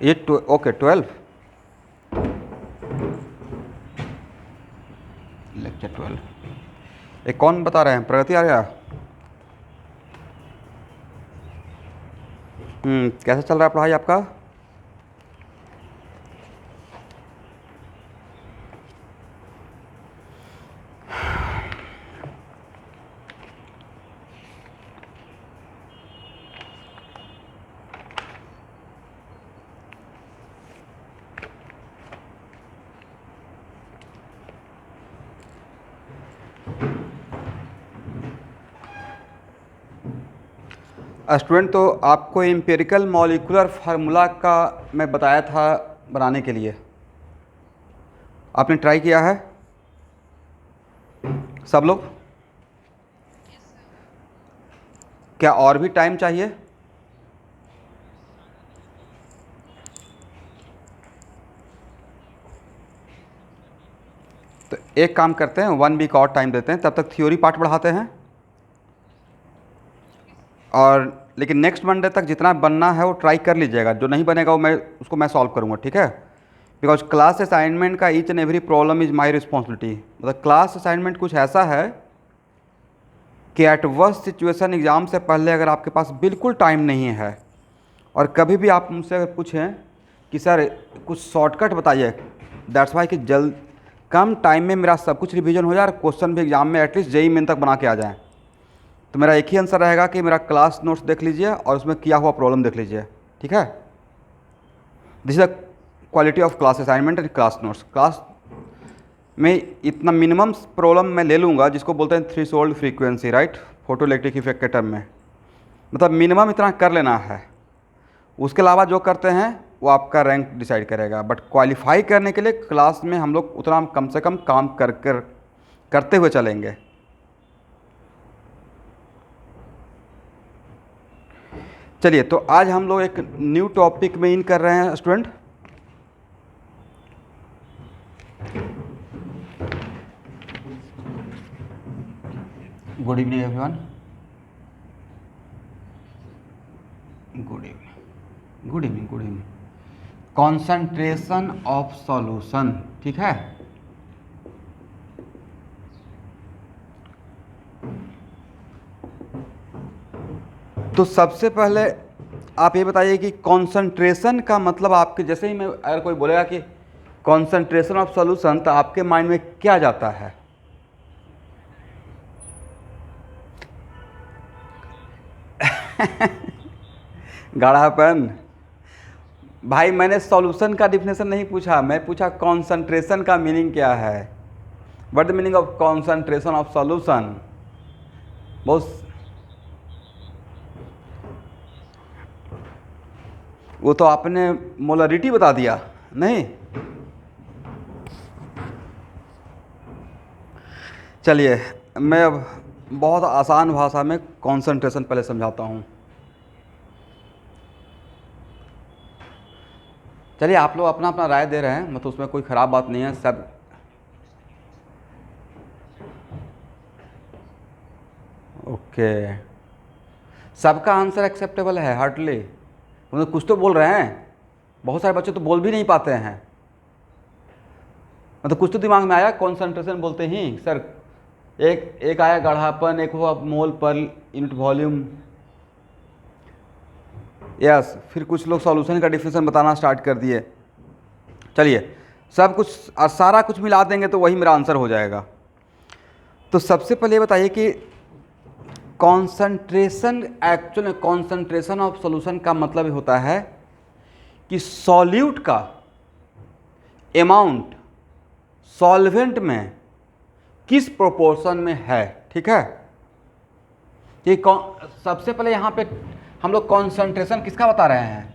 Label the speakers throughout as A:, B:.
A: ये okay 12 lecture 12 ये कौन बता रहे हैं? प्रगति आर्या। कैसा चल रहा है पढ़ाई आपका? स्टूडेंट, तो आपको एम्पिरिकल मॉलिक्यूलर फार्मूला का मैं बताया था बनाने के लिए, आपने ट्राई किया है सब लोग? क्या और भी टाइम चाहिए? तो एक काम करते हैं, 1 वीक और टाइम देते हैं, तब तक थ्योरी पार्ट बढ़ाते हैं। और लेकिन नेक्स्ट मंडे तक जितना बनना है वो ट्राई कर लीजिएगा, जो नहीं बनेगा वो मैं सॉल्व करूँगा, ठीक है? बिकॉज क्लास असाइनमेंट का each and every problem is my responsibility. मतलब क्लास असाइनमेंट कुछ ऐसा है कि एट वर्स्ट सिचुएशन एग्ज़ाम से पहले अगर आपके पास बिल्कुल टाइम नहीं है और कभी भी आप मुझसे अगर पूछें कि सर कुछ शॉर्टकट बताइए, दैट्स वाई कि जल्द कम टाइम में मेरा सब कुछ रिवीजन हो जाए और क्वेश्चन भी एग्जाम में एटलीस्ट जेईई मेन तक बना के आ जाए, तो मेरा एक ही आंसर रहेगा कि मेरा क्लास नोट्स देख लीजिए और उसमें किया हुआ प्रॉब्लम देख लीजिए, ठीक है? This is the quality of class assignment and class notes. Class में इतना मिनिमम प्रॉब्लम मैं ले लूँगा जिसको बोलते हैं threshold frequency, right, photo electric effect के टर्म में। मतलब मिनिमम इतना कर लेना है, उसके अलावा जो करते हैं वो आपका रैंक डिसाइड करेगा। बट क्वालिफाई करने के लिए क्लास में हम लोग उतना कम से कम काम करते हुए चलेंगे। चलिए, तो आज हम लोग एक न्यू टॉपिक में इन कर रहे हैं student. Good evening everyone. Good evening, good evening, good evening. Concentration of solution, ठीक है? तो सबसे पहले आप ये बताइए कि कॉन्सेंट्रेशन का मतलब आपके, जैसे ही मैं अगर कोई बोलेगा कि कॉन्सेंट्रेशन ऑफ सॉल्यूशन, तो आपके माइंड में क्या जाता है? गाढ़ापन। भाई मैंने सॉल्यूशन का डिफिनेशन नहीं पूछा, मैं पूछा कॉन्सेंट्रेशन का मीनिंग क्या है। What the meaning of concentration of solution? बहुत, वो तो आपने मोलरिटी बता दिया नहीं। चलिए, मैं अब बहुत आसान भाषा में कॉन्सेंट्रेशन पहले समझाता हूँ। चलिए, आप लोग अपना अपना राय दे रहे हैं, मतलब उसमें कोई ख़राब बात नहीं है सब। ओके, सबका आंसर एक्सेप्टेबल है हार्डली। मतलब कुछ तो बोल रहे हैं, बहुत सारे बच्चे तो बोल भी नहीं पाते हैं। मतलब कुछ तो दिमाग में आया कॉन्सेंट्रेशन बोलते ही सर। एक आया गाढ़ापन, एक हुआ मोल पर यूनिट वॉल्यूम, यस। फिर कुछ लोग सॉल्यूशन का डिफिनेशन बताना स्टार्ट कर दिए। चलिए, सब कुछ और सारा कुछ मिला देंगे तो वही मेरा आंसर हो जाएगा। तो सबसे पहले बताइए कि कॉन्सेंट्रेशन, एक्चुअल में कॉन्सेंट्रेशन ऑफ सॉल्यूशन का मतलब होता है कि सॉल्यूट का अमाउंट सॉल्वेंट में किस प्रोपोर्शन में है, ठीक है? कि सबसे पहले यहाँ पे हम लोग कॉन्सेंट्रेशन किसका बता रहे हैं?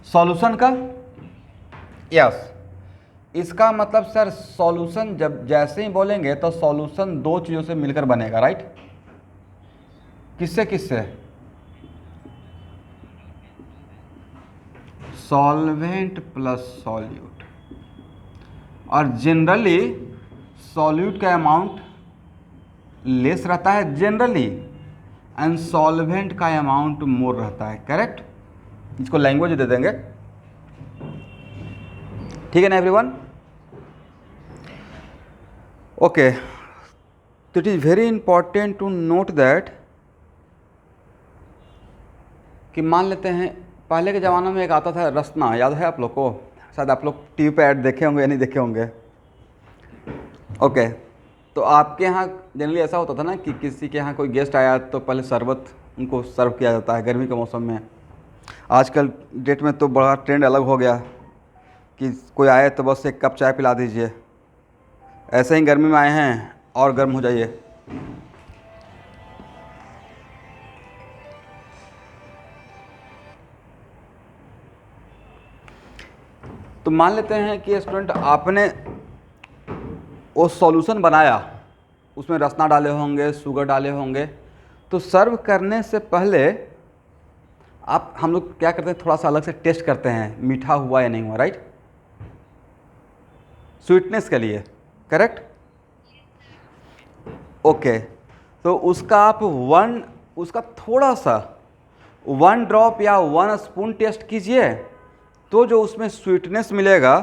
A: सॉल्यूशन का, यस। इसका मतलब सर सॉल्यूशन जब जैसे ही बोलेंगे तो सॉल्यूशन दो चीज़ों से मिलकर बनेगा, राइट? किससे किससे? Solvent plus solute. और जनरली सॉल्यूट का अमाउंट लेस रहता है जनरली, एंड सॉल्वेंट का अमाउंट मोर रहता है, करेक्ट? इसको लैंग्वेज दे देंगे, ठीक है ना एवरीवन? ओके, तो it is very important to note that कि मान लेते हैं पहले के ज़माने में एक आता था रसना, याद है आप लोग को? शायद आप लोग टीवी पे ऐड देखे होंगे या नहीं देखे होंगे। ओके, तो आपके यहाँ जनरली ऐसा होता था ना कि किसी के यहाँ कोई गेस्ट आया तो पहले शरबत उनको सर्व किया जाता है गर्मी के मौसम में। आजकल डेट में तो बड़ा ट्रेंड अलग हो गया कि कोई आए तो बस एक कप चाय पिला दीजिए, ऐसे ही गर्मी में आए हैं और गर्म हो जाइए। तो मान लेते हैं कि स्टूडेंट आपने वो सॉल्यूशन बनाया, उसमें रसना डाले होंगे, शुगर डाले होंगे, तो सर्व करने से पहले हम लोग क्या करते हैं, थोड़ा सा अलग से टेस्ट करते हैं मीठा हुआ या नहीं हुआ, राइट? स्वीटनेस के लिए, करेक्ट? ओके, तो उसका आप उसका थोड़ा सा 1 ड्रॉप या 1 स्पून टेस्ट कीजिए, तो जो उसमें स्वीटनेस मिलेगा,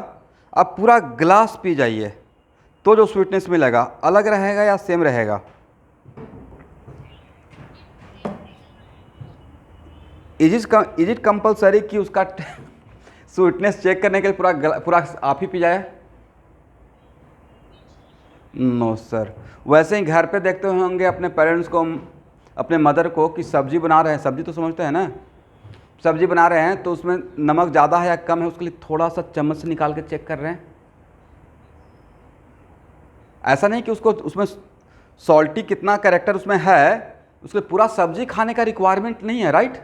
A: आप पूरा ग्लास पी जाइए, तो जो स्वीटनेस मिलेगा अलग रहेगा या सेम रहेगा? इज इट कंपलसरी कि उसका स्वीटनेस चेक करने के लिए पूरा आप ही पी जाए? No sir. वैसे ही घर पे देखते होंगे अपने पेरेंट्स को, अपने मदर को, कि सब्जी बना रहे हैं, सब्जी तो समझते हैं ना, सब्जी बना रहे हैं तो उसमें नमक ज़्यादा है या कम है, उसके लिए थोड़ा सा चम्मच से निकाल के चेक कर रहे हैं। ऐसा नहीं कि उसको उसमें सॉल्टी कितना कैरेक्टर उसमें है, उसके पूरा सब्जी खाने का रिक्वायरमेंट नहीं है, राइट?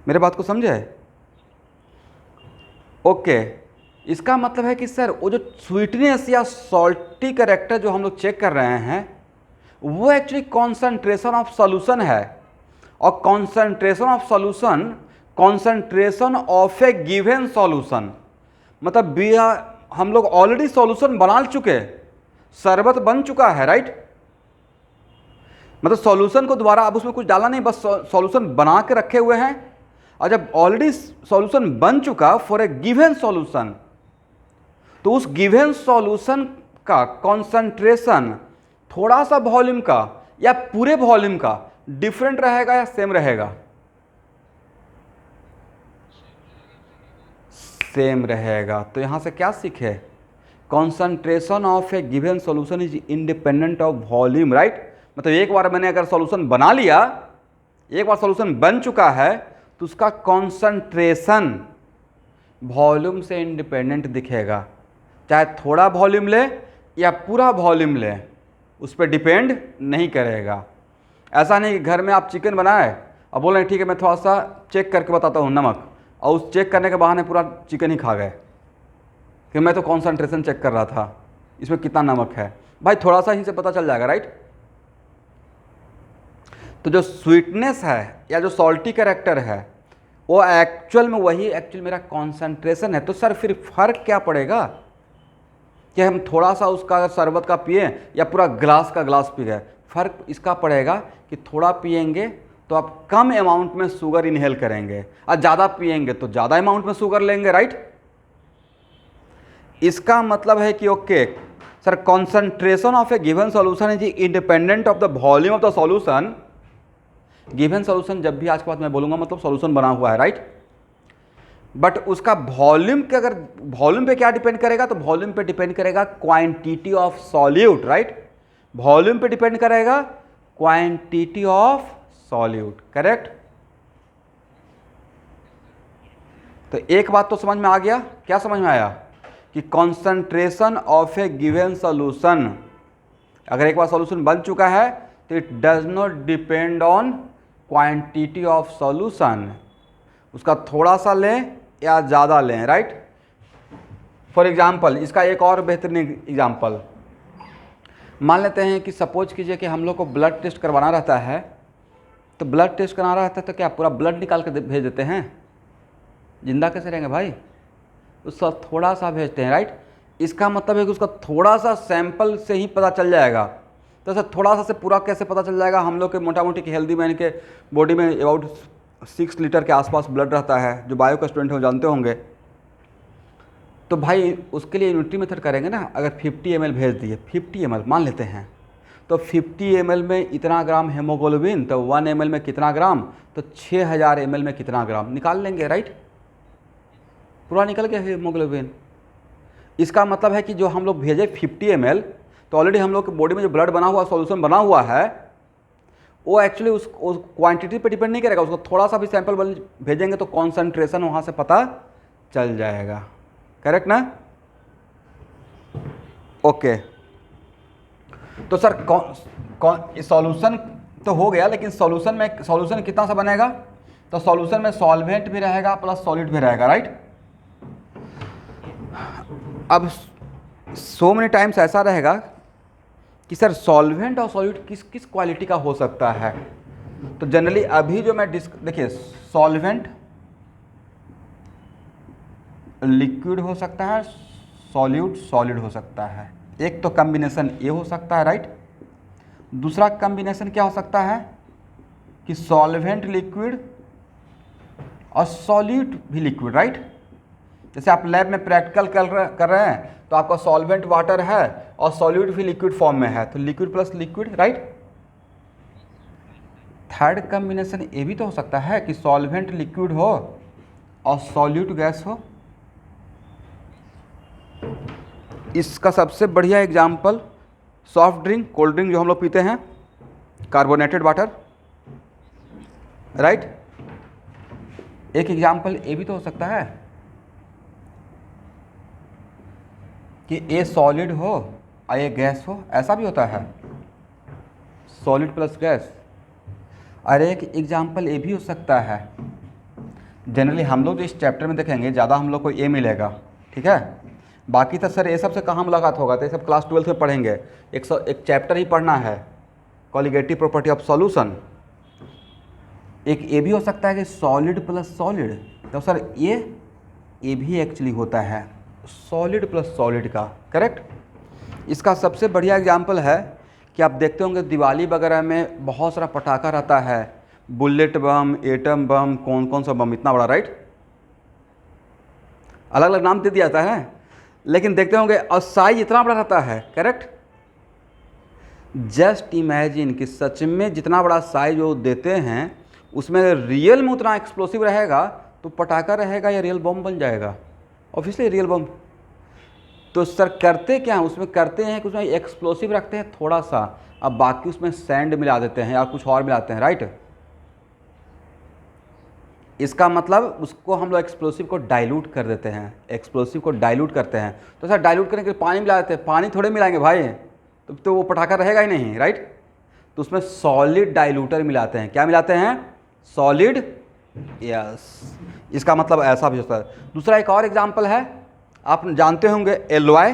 A: मेरे बात को समझे? ओके, इसका मतलब है कि सर वो जो स्वीटनेस या सॉल्टी कैरेक्टर जो हम लोग चेक कर रहे हैं वो एक्चुअली कॉन्सेंट्रेशन ऑफ सॉल्यूशन है, और concentration of solution, concentration of a given solution, मतलब हम लोग ऑलरेडी सॉल्यूशन बना चुके, शरबत बन चुका है, राइट? मतलब सॉल्यूशन को दोबारा अब उसमें कुछ डाला नहीं, बस सॉल्यूशन बना के रखे हुए हैं, और जब ऑलरेडी सॉल्यूशन बन चुका फॉर ए गिवन सॉल्यूशन, तो उस गिवन सॉल्यूशन का कॉन्सेंट्रेशन थोड़ा सा वॉल्यूम का या पूरे वॉल्यूम का डिफरेंट रहेगा या सेम रहेगा? सेम रहेगा। तो यहां से क्या सीखे? Concentration of a given solution is independent of volume, right? मतलब एक बार मैंने अगर सॉल्यूशन बना लिया, एक बार सॉल्यूशन बन चुका है, तो उसका कॉन्सेंट्रेशन वॉल्यूम से इंडिपेंडेंट दिखेगा, चाहे थोड़ा वॉल्यूम ले या पूरा वॉल्यूम ले, उस पर डिपेंड नहीं करेगा। ऐसा नहीं कि घर में आप चिकन बनाए और बोल रहे हैं ठीक है मैं थोड़ा सा चेक करके बताता हूँ नमक, और उस चेक करने के बहाने पूरा चिकन ही खा गए कि मैं तो कॉन्सेंट्रेशन चेक कर रहा था, इसमें कितना नमक है। भाई थोड़ा सा ही से पता चल जाएगा, राइट? तो जो स्वीटनेस है या जो सॉल्टी कैरेक्टर है वो एक्चुअल में वही एक्चुअल मेरा कॉन्सेंट्रेशन है। तो सर फिर फर्क क्या पड़ेगा कि हम थोड़ा सा उसका शरबत का पिए या पूरा ग्लास का ग्लास पी गए? फर्क इसका पड़ेगा कि थोड़ा पिएंगे तो आप कम अमाउंट में शुगर इनहेल करेंगे, और ज़्यादा पिएंगे तो ज़्यादा अमाउंट में शुगर लेंगे, राइट? इसका मतलब है कि okay sir, concentration of a given solution is independent of the volume of the solution. Given solution जब भी आज के बाद मैं बोलूंगा मतलब सॉल्यूशन बना हुआ है, राइट? बट उसका वॉल्यूम के, अगर वॉल्यूम पे क्या डिपेंड करेगा, तो वॉल्यूम पे डिपेंड करेगा quantity of solute, right? Volume पे डिपेंड करेगा क्वांटिटी ऑफ सॉल्यूट, करेक्ट? तो एक बात तो समझ में आ गया। क्या समझ में आया? कि concentration of a given solution, अगर एक बार सॉल्यूशन बन चुका है तो it does not depend on quantity of solution, उसका थोड़ा सा लें या ज़्यादा लें, राइट? फॉर एग्जाम्पल, इसका एक और बेहतरीन एग्जाम्पल मान लेते हैं कि सपोज कीजिए कि हम लोग को ब्लड टेस्ट करवाना रहता है, तो ब्लड टेस्ट कराना रहता है तो क्या पूरा ब्लड निकाल कर भेज देते हैं? जिंदा कैसे रहेंगे भाई? उसका थोड़ा सा भेजते हैं, राइट? इसका मतलब है कि उसका थोड़ा सा सैंपल से ही पता चल जाएगा। तो सर थोड़ा सा से पूरा कैसे पता चल जाएगा? हम लोग के मोटा मोटी की हेल्दी मैन के बॉडी में अबाउट 6 लीटर के आसपास ब्लड रहता है, जो बायो का स्टूडेंट हो जानते होंगे। तो भाई उसके लिए यूनिटरी मेथड करेंगे ना। अगर 50 ml भेज दिए, 50 ml मान लेते हैं, तो 50 ml में इतना ग्राम हेमोग्लोबिन, तो 1 ml में कितना ग्राम, तो 6000 ml में कितना ग्राम निकाल लेंगे, राइट। पूरा निकल गया हेमोग्लोबिन। इसका मतलब है कि जो हम लोग भेजे 50 ml, तो ऑलरेडी हम लोग के बॉडी में जो ब्लड बना हुआ, सॉल्यूशन बना हुआ है, वो एक्चुअली उस क्वांटिटी पे डिपेंड नहीं करेगा। उसको थोड़ा सा भी सैंपल भेजेंगे तो कॉन्सेंट्रेशन वहाँ से पता चल जाएगा, करेक्ट ना। ओके, तो सर कौन सॉल्यूशन तो हो गया, लेकिन सॉल्यूशन कितना सा बनेगा, तो सॉल्यूशन में सॉल्वेंट भी रहेगा प्लस सॉलिड भी रहेगा, राइट। अब सो मेनी टाइम्स ऐसा रहेगा कि सर सॉल्वेंट और सॉलिड किस किस क्वालिटी का हो सकता है। तो जनरली अभी जो मैं देखिए, सॉल्वेंट लिक्विड हो सकता है, सॉलिड हो सकता है। एक तो कॉम्बिनेशन ये हो सकता है, राइट। दूसरा कॉम्बिनेशन क्या हो सकता है कि सॉल्वेंट लिक्विड और सॉल्यूट भी लिक्विड, राइट। जैसे आप लैब में प्रैक्टिकल कर रहे हैं तो आपका सॉल्वेंट वाटर है और सॉल्यूट भी लिक्विड फॉर्म में है, तो liquid plus liquid, right. Third combination ये भी तो हो सकता है कि सॉल्वेंट लिक्विड हो और सॉल्यूट गैस हो। इसका सबसे बढ़िया example soft drink, cold drink जो हम लोग पीते हैं, कार्बोनेटेड वाटर, राइट। एक एग्जाम्पल ये भी तो हो सकता है कि ए सॉलिड हो और ये गैस हो, ऐसा भी होता है, सॉलिड प्लस गैस। और एक एग्जाम्पल ये भी हो सकता है, जनरली हम लोग जो इस चैप्टर में देखेंगे ज़्यादा हम लोग को ये मिलेगा, ठीक है। बाकी तो सर ये सब से कहाँ मुलाकात होगा, तो ये सब क्लास 12 में पढ़ेंगे। एक चैप्टर ही पढ़ना है, कॉलिगेटिव प्रॉपर्टी ऑफ सॉल्यूशन। एक ये भी हो सकता है कि सॉलिड प्लस सॉलिड, तो सर ये भी एक्चुअली होता है सॉलिड प्लस सॉलिड का, करेक्ट। इसका सबसे बढ़िया एग्जाम्पल है कि आप देखते होंगे दिवाली वगैरह में बहुत सारा पटाखा रहता है, बुलेट बम, एटम बम, कौन कौन सा बम, इतना बड़ा, राइट। अलग अलग नाम दे दिया जाता है, लेकिन देखते होंगे और साइज इतना बड़ा रहता है, करेक्ट। जस्ट इमेजिन कि सच में जितना बड़ा साइज वो देते हैं उसमें रियल में उतना एक्सप्लोसिव रहेगा तो पटाखा रहेगा या रियल बम बन जाएगा, ऑब्वियसली रियल बम। तो सर करते क्या हैं उसमें, करते हैं कि उसमें एक्सप्लोसिव रखते हैं थोड़ा सा, अब बाकी उसमें सैंड मिला देते हैं या कुछ और मिलाते हैं, राइट। इसका मतलब उसको हम लोग एक्सप्लोसिव को डाइल्यूट कर देते हैं, एक्सप्लोसिव को डाइल्यूट करते हैं। तो सर डाइल्यूट करने के लिए पानी मिला देते हैं, पानी थोड़े मिलाएंगे भाई, तो वो पटाखा रहेगा ही नहीं, राइट। तो उसमें सॉलिड डाइल्यूटर मिलाते हैं, क्या मिलाते हैं, सॉलिड, यस। इसका मतलब ऐसा भी होता है। दूसरा एक और एग्जांपल है, आप जानते होंगे एलॉय,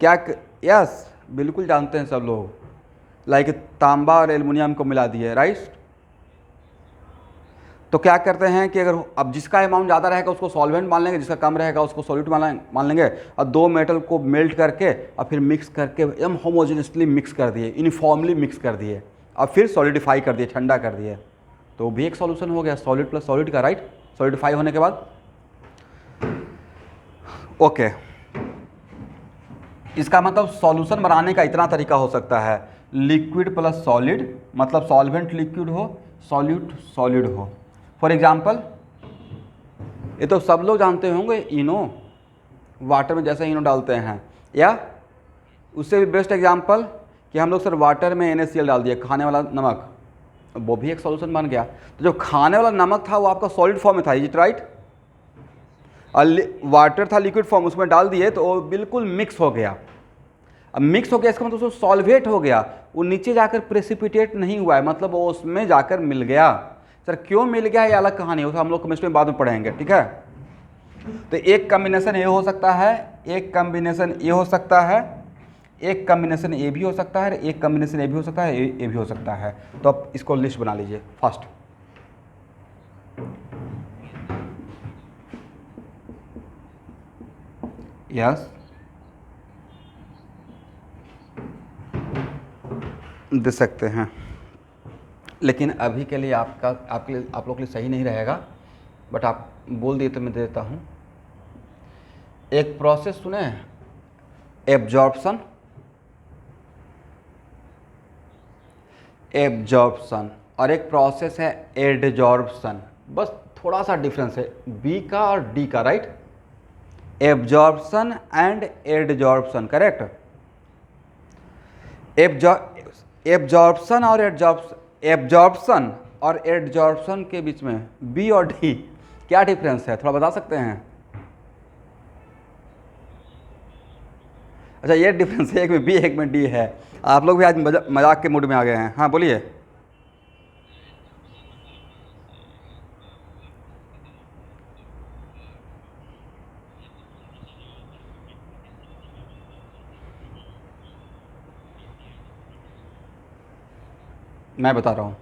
A: क्या, यस बिल्कुल जानते हैं सब लोग, लाइक तांबा और एल्युमिनियम को मिला दिए, राइट। तो क्या करते हैं कि अगर अब जिसका अमाउंट ज़्यादा रहेगा उसको सॉल्वेंट मान लेंगे, जिसका कम रहेगा उसको सॉल्यूट मान लेंगे, और दो मेटल को मेल्ट करके और फिर मिक्स करके एकदम होमोजेनियसली मिक्स कर दिए, यूनिफॉर्मली मिक्स कर दिए और फिर सॉलिडिफाई कर दिए, ठंडा कर दिए, तो वो भी एक सॉल्यूशन हो गया सॉलिड प्लस सॉलिड का, राइट। सॉलिडिफाई होने के बाद, ओके। इसका मतलब सॉल्यूशन बनाने का इतना तरीका हो सकता है, लिक्विड प्लस सॉलिड, मतलब सॉल्वेंट लिक्विड हो, सॉल्यूट सॉलिड हो। फॉर एग्जाम्पल ये तो सब लोग जानते होंगे, इनो, वाटर में जैसे इनो डालते हैं, या उससे भी बेस्ट एग्जाम्पल कि हम लोग सर वाटर में NaCl डाल दिए, खाने वाला नमक, वो भी एक सॉल्यूशन बन गया। तो जो खाने वाला नमक था वो आपका सॉलिड फॉर्म में था, इज इट राइट, और वाटर था लिक्विड फॉर्म, उसमें डाल दिए तो वो बिल्कुल मिक्स हो गया। अब मिक्स हो गया इसका मतलब उसको सॉल्वेट हो गया, वो नीचे जाकर प्रेसिपिटेट नहीं हुआ है, मतलब वो उसमें जाकर मिल गया। सर क्यों मिल गया ये अलग कहानी है, हम लोग केमिस्ट्री में बाद में पढ़ेंगे, ठीक है। तो एक कॉम्बिनेशन ये हो सकता है, एक कॉम्बिनेशन ये हो सकता है, एक कॉम्बिनेशन ये भी हो सकता है, एक कॉम्बिनेशन ये भी हो सकता है, ये भी हो सकता है। तो अब इसको लिस्ट बना लीजिए फर्स्ट। यस, दे सकते हैं, लेकिन अभी के लिए आप लोग के लिए सही नहीं रहेगा, बट आप बोल दिए तो मैं दे देता हूँ। एक प्रोसेस सुने, एब्जॉर्प्शन, एब्जॉर्प्शन, और एक प्रोसेस है एडजॉर्प्शन। बस थोड़ा सा डिफरेंस है बी का और डी का, right. Absorption and adsorption, correct. Absorption और एब्जॉर्प्शन और एडजॉर्प्शन के बीच में बी और डी क्या डिफरेंस है, थोड़ा बता सकते हैं? अच्छा, ये डिफरेंस है, एक में बी एक में डी है। आप लोग भी आज मजाक के मूड में आ गए हैं। हाँ बोलिए। मैं बता रहा हूँ,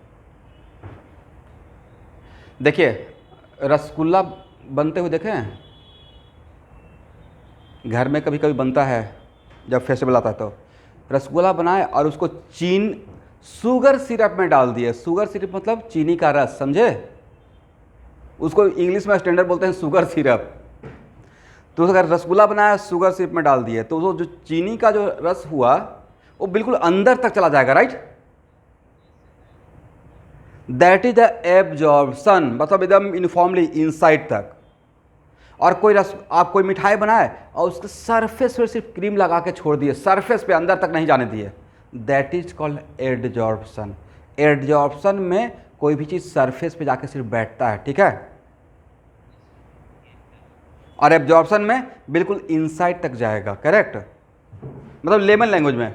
A: देखिए रसगुल्ला बनते हुए देखे हैं? घर में कभी कभी बनता है, जब फेस्टिवल आता है तो रसगुल्ला बनाए और उसको शुगर सिरप में डाल दिए। शुगर सिरप मतलब चीनी का रस, समझे? उसको इंग्लिश में स्टैंडर्ड बोलते हैं शुगर सिरप। तो अगर रसगुल्ला बनाया शुगर सिरप में डाल दिए तो वो जो चीनी का जो रस हुआ वो बिल्कुल अंदर तक चला जाएगा, right. That is the absorption, मतलब एकदम यूनिफॉर्मली इनसाइड तक। और आप कोई मिठाई बनाए और उसके सरफेस पे सिर्फ क्रीम लगा के छोड़ दिए, सरफेस पे, अंदर तक नहीं जाने दिए, that is called adsorption. Adsorption में कोई भी चीज़ सरफेस पे जाके सिर्फ बैठता है, ठीक है। और एब्जॉर्प्शन में बिल्कुल इनसाइड तक जाएगा, करेक्ट। मतलब लेमन लैंग्वेज में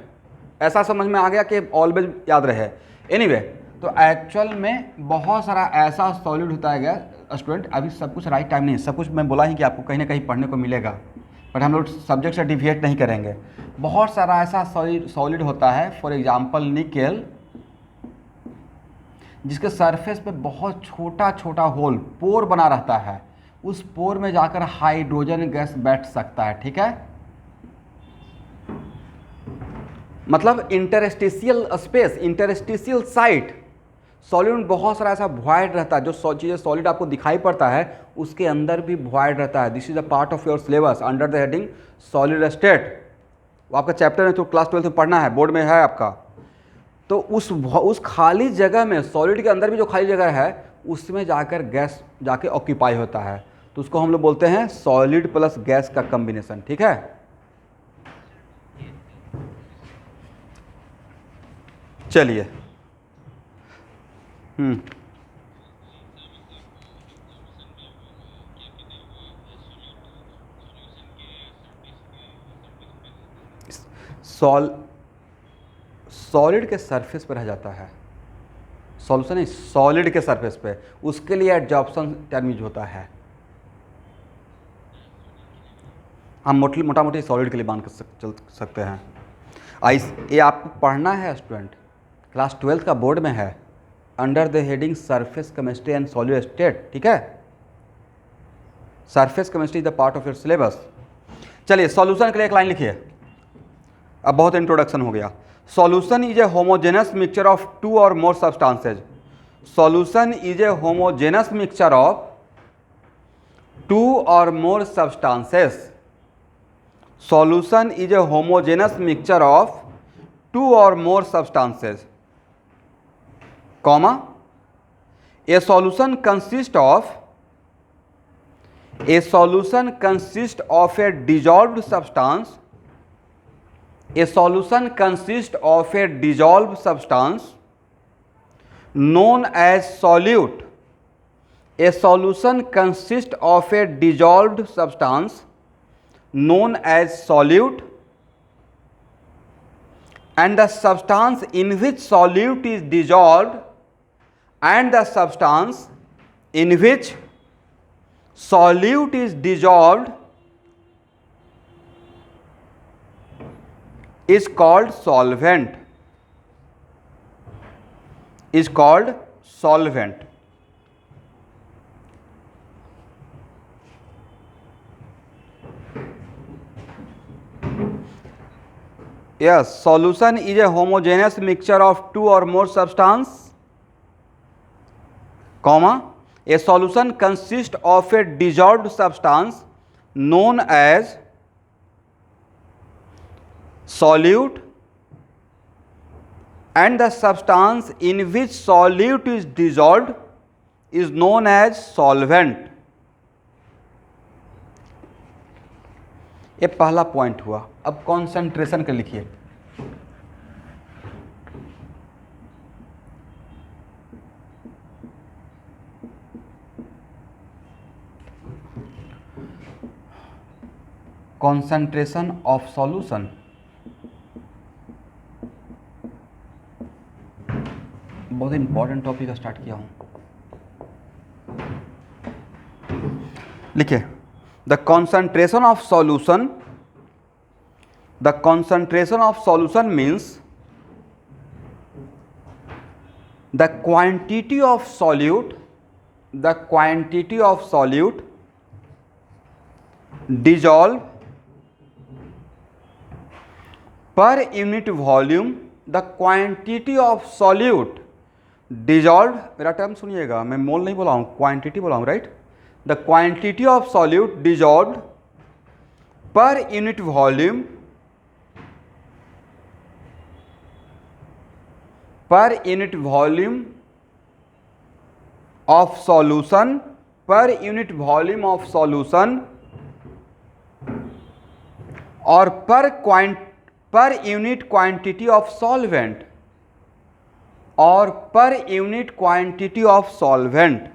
A: ऐसा समझ में आ गया कि ऑलवेज याद रहे। एनीवे, तो एक्चुअल में बहुत सारा ऐसा सॉलिड होता है गया स्टूडेंट। अभी सब कुछ राइट टाइम नहीं है, सब कुछ मैं बोला ही कि आपको कहीं ना कहीं पढ़ने को मिलेगा, बट हम लोग सब्जेक्ट से डिविएट नहीं करेंगे। बहुत सारा ऐसा सॉलिड होता है, फॉर एग्जांपल निकेल, जिसके सरफेस पे बहुत छोटा छोटा होल, पोर बना रहता है। उस पोर में जाकर हाइड्रोजन गैस बैठ सकता है, ठीक है। मतलब interstitial space, interstitial site, solid में बहुत सारा ऐसा वॉइड रहता है। जो चीज़ें सॉलिड आपको दिखाई पड़ता है उसके अंदर भी वॉइड रहता है। This is a part of your syllabus under the heading solid state. वो आपका चैप्टर है, तो क्लास 12 में पढ़ना है, बोर्ड में है आपका। तो उस खाली जगह में, सॉलिड के अंदर भी जो खाली जगह है उसमें जाकर गैस जाके ऑक्यूपाई होता है, तो उसको हम लोग बोलते हैं सॉलिड प्लस गैस का कॉम्बिनेशन, ठीक है। चलिए, सॉलिड के सरफेस पर रह जाता है, सॉल्यूशन नहीं, सॉलिड के सरफेस पे, उसके लिए एडजॉर्प्शन टर्म यूज होता है। हम मोटा मोटी सॉलिड के लिए बात कर चल सकते हैं। ये आपको पढ़ना है स्टूडेंट, क्लास 12 का बोर्ड में है, under the heading surface chemistry and solid state, ठीक है। Surface chemistry is the part of your syllabus. चलिए, सॉल्यूशन के लिए एक लाइन लिखिए। अब बहुत इंट्रोडक्शन हो गया। Solution is a homogeneous mixture of two or more substances. Solution is a homogeneous mixture of two or more substances. Solution is a homogeneous mixture of two or more substances, comma, a solution consists of a dissolved substance, a solution consists of a dissolved substance known as solute. A solution consists of a dissolved substance known as solute, and the substance in which solute is dissolved and the substance in which solute is dissolved is called solvent, is called solvent. Yes, solution is a homogeneous mixture of two or more substance, comma, a solution consists of a dissolved substance known as solute and the substance in which solute is dissolved is known as solvent। ये पहला point हुआ। अब concentration का लिखिए। Concentration of solution, बहुत important topic start किया हूं। लिखिए, the concentration of solution, the concentration of solution means the quantity of solute, the quantity of solute dissolve per unit volume, the quantity of solute dissolved, मेरा term सुनिएगा, मैं मोल नहीं बोला हूँ, क्वांटिटी बोला हूँ, right. The quantity of solute dissolved per unit volume, per unit volume of solution, per unit volume of solution और per unit quantity of solvent, और per unit quantity of solvent.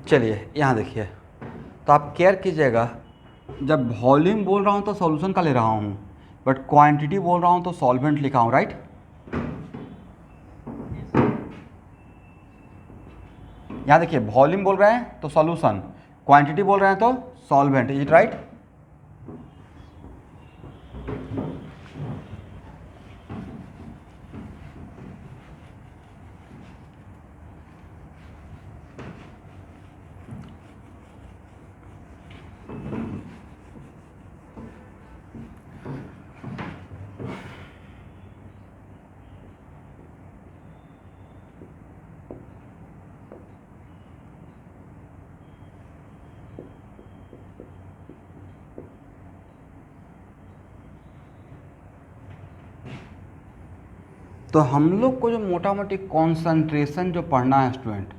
A: चलिए यहाँ देखिए, तो आप केयर कीजिएगा, जब वॉल्यूम बोल रहा हूँ तो सॉल्यूशन का ले रहा हूँ, बट क्वांटिटी बोल रहा हूँ तो सॉल्वेंट लिखा हूँ, राइट। यहाँ देखिए, वॉल्यूम बोल रहे हैं तो सॉल्यूशन, क्वांटिटी बोल रहे हैं तो सॉल्वेंट, इज इट राइट। तो हम लोग को जो मोटा मोटी कॉन्सेंट्रेशन जो पढ़ना है स्टूडेंट,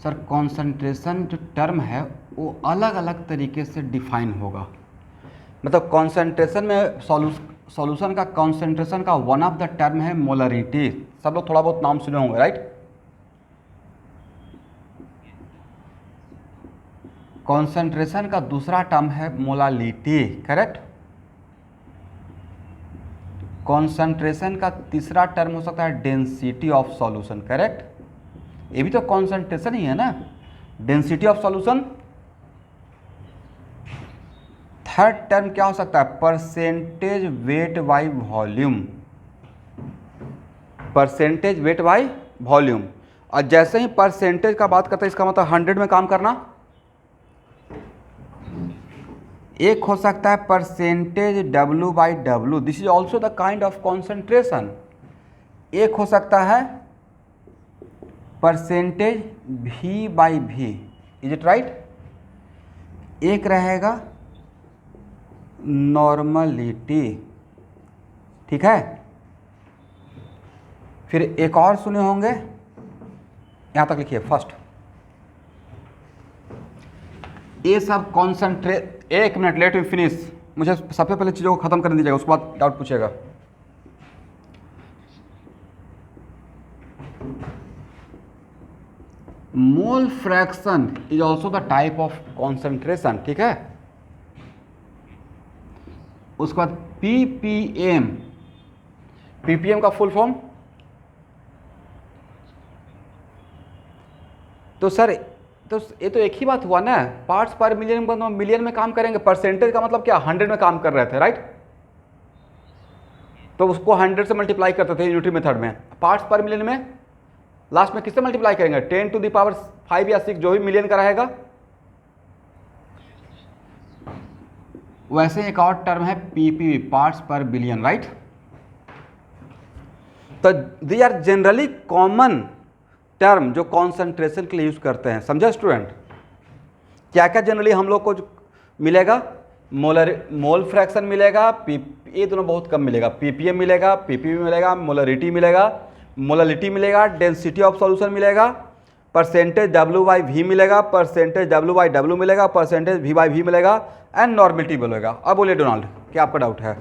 A: सर कॉन्सेंट्रेशन जो टर्म है वो अलग अलग तरीके से डिफाइन होगा। मतलब कॉन्सेंट्रेशन में सॉल्यूशन का कॉन्सेंट्रेशन का वन ऑफ द टर्म है मोलरिटी, सब लोग थोड़ा बहुत नाम सुने होंगे, राइट। कॉन्सेंट्रेशन का दूसरा टर्म है मोलालिटी, करेक्ट। कॉन्सेंट्रेशन का तीसरा टर्म हो सकता है डेंसिटी ऑफ सॉल्यूशन, करेक्ट। ये भी तो कॉन्सेंट्रेशन ही है ना, density of solution. Third term क्या हो सकता है, percentage weight by volume, percentage weight by volume. और जैसे ही परसेंटेज का बात करते हैं, इसका मतलब 100 में काम करना। एक हो सकता है percentage W by W, this is also the kind of concentration. एक हो सकता है percentage V by V, is it right. एक रहेगा नॉर्मलिटी, ठीक है। फिर एक और सुने होंगे, यहां तक लिखिए फर्स्ट। ये सब कॉन्सेंट्रेट, एक मिनट लेट मी फिनिश, मुझे सबसे पहले चीज़ों को ख़त्म करने दीजिएगा, उसके बाद डाउट पूछेगा। Mole fraction is also the type of concentration, ठीक है। उसके बाद पीपीएम, पीपीएम का फुल फॉर्म, तो सर तो ये तो एक ही बात हुआ ना, पार्ट्स पर मिलियन, मिलियन में काम करेंगे, परसेंटेज का मतलब क्या, 100 में काम कर रहे थे, राइट। तो उसको 100 से मल्टीप्लाई करते थे यूनिटरी मेथड में, पार्ट्स पर मिलियन में लास्ट में किससे मल्टीप्लाई करेंगे, 10 टू द पावर 5 या 6 जो भी मिलियन का रहेगा। वैसे एक और टर्म है पीपीवी, पार्ट्स पर बिलियन, राइट। तो दी आर जनरली कॉमन टर्म जो कॉन्सेंट्रेशन के लिए यूज करते हैं, समझे स्टूडेंट। क्या क्या जनरली हम लोग को मिलेगा, मोल फ्रैक्शन मिलेगा, ये दोनों बहुत कम मिलेगा, पीपीएम मिलेगा, पीपीवी मिलेगा, मोलरिटी मिलेगा, मोलरिटी मिलेगा, डेंसिटी ऑफ सॉल्यूशन मिलेगा, परसेंटेज डब्ल्यू बाई वी मिलेगा, परसेंटेज डब्ल्यू बाई डब्ल्यू मिलेगा, परसेंटेज वी बाई वी मिलेगा, एंड नॉर्मिलिटी मिलेगा। अब बोलिए डोनाल्ड, क्या आपका डाउट है।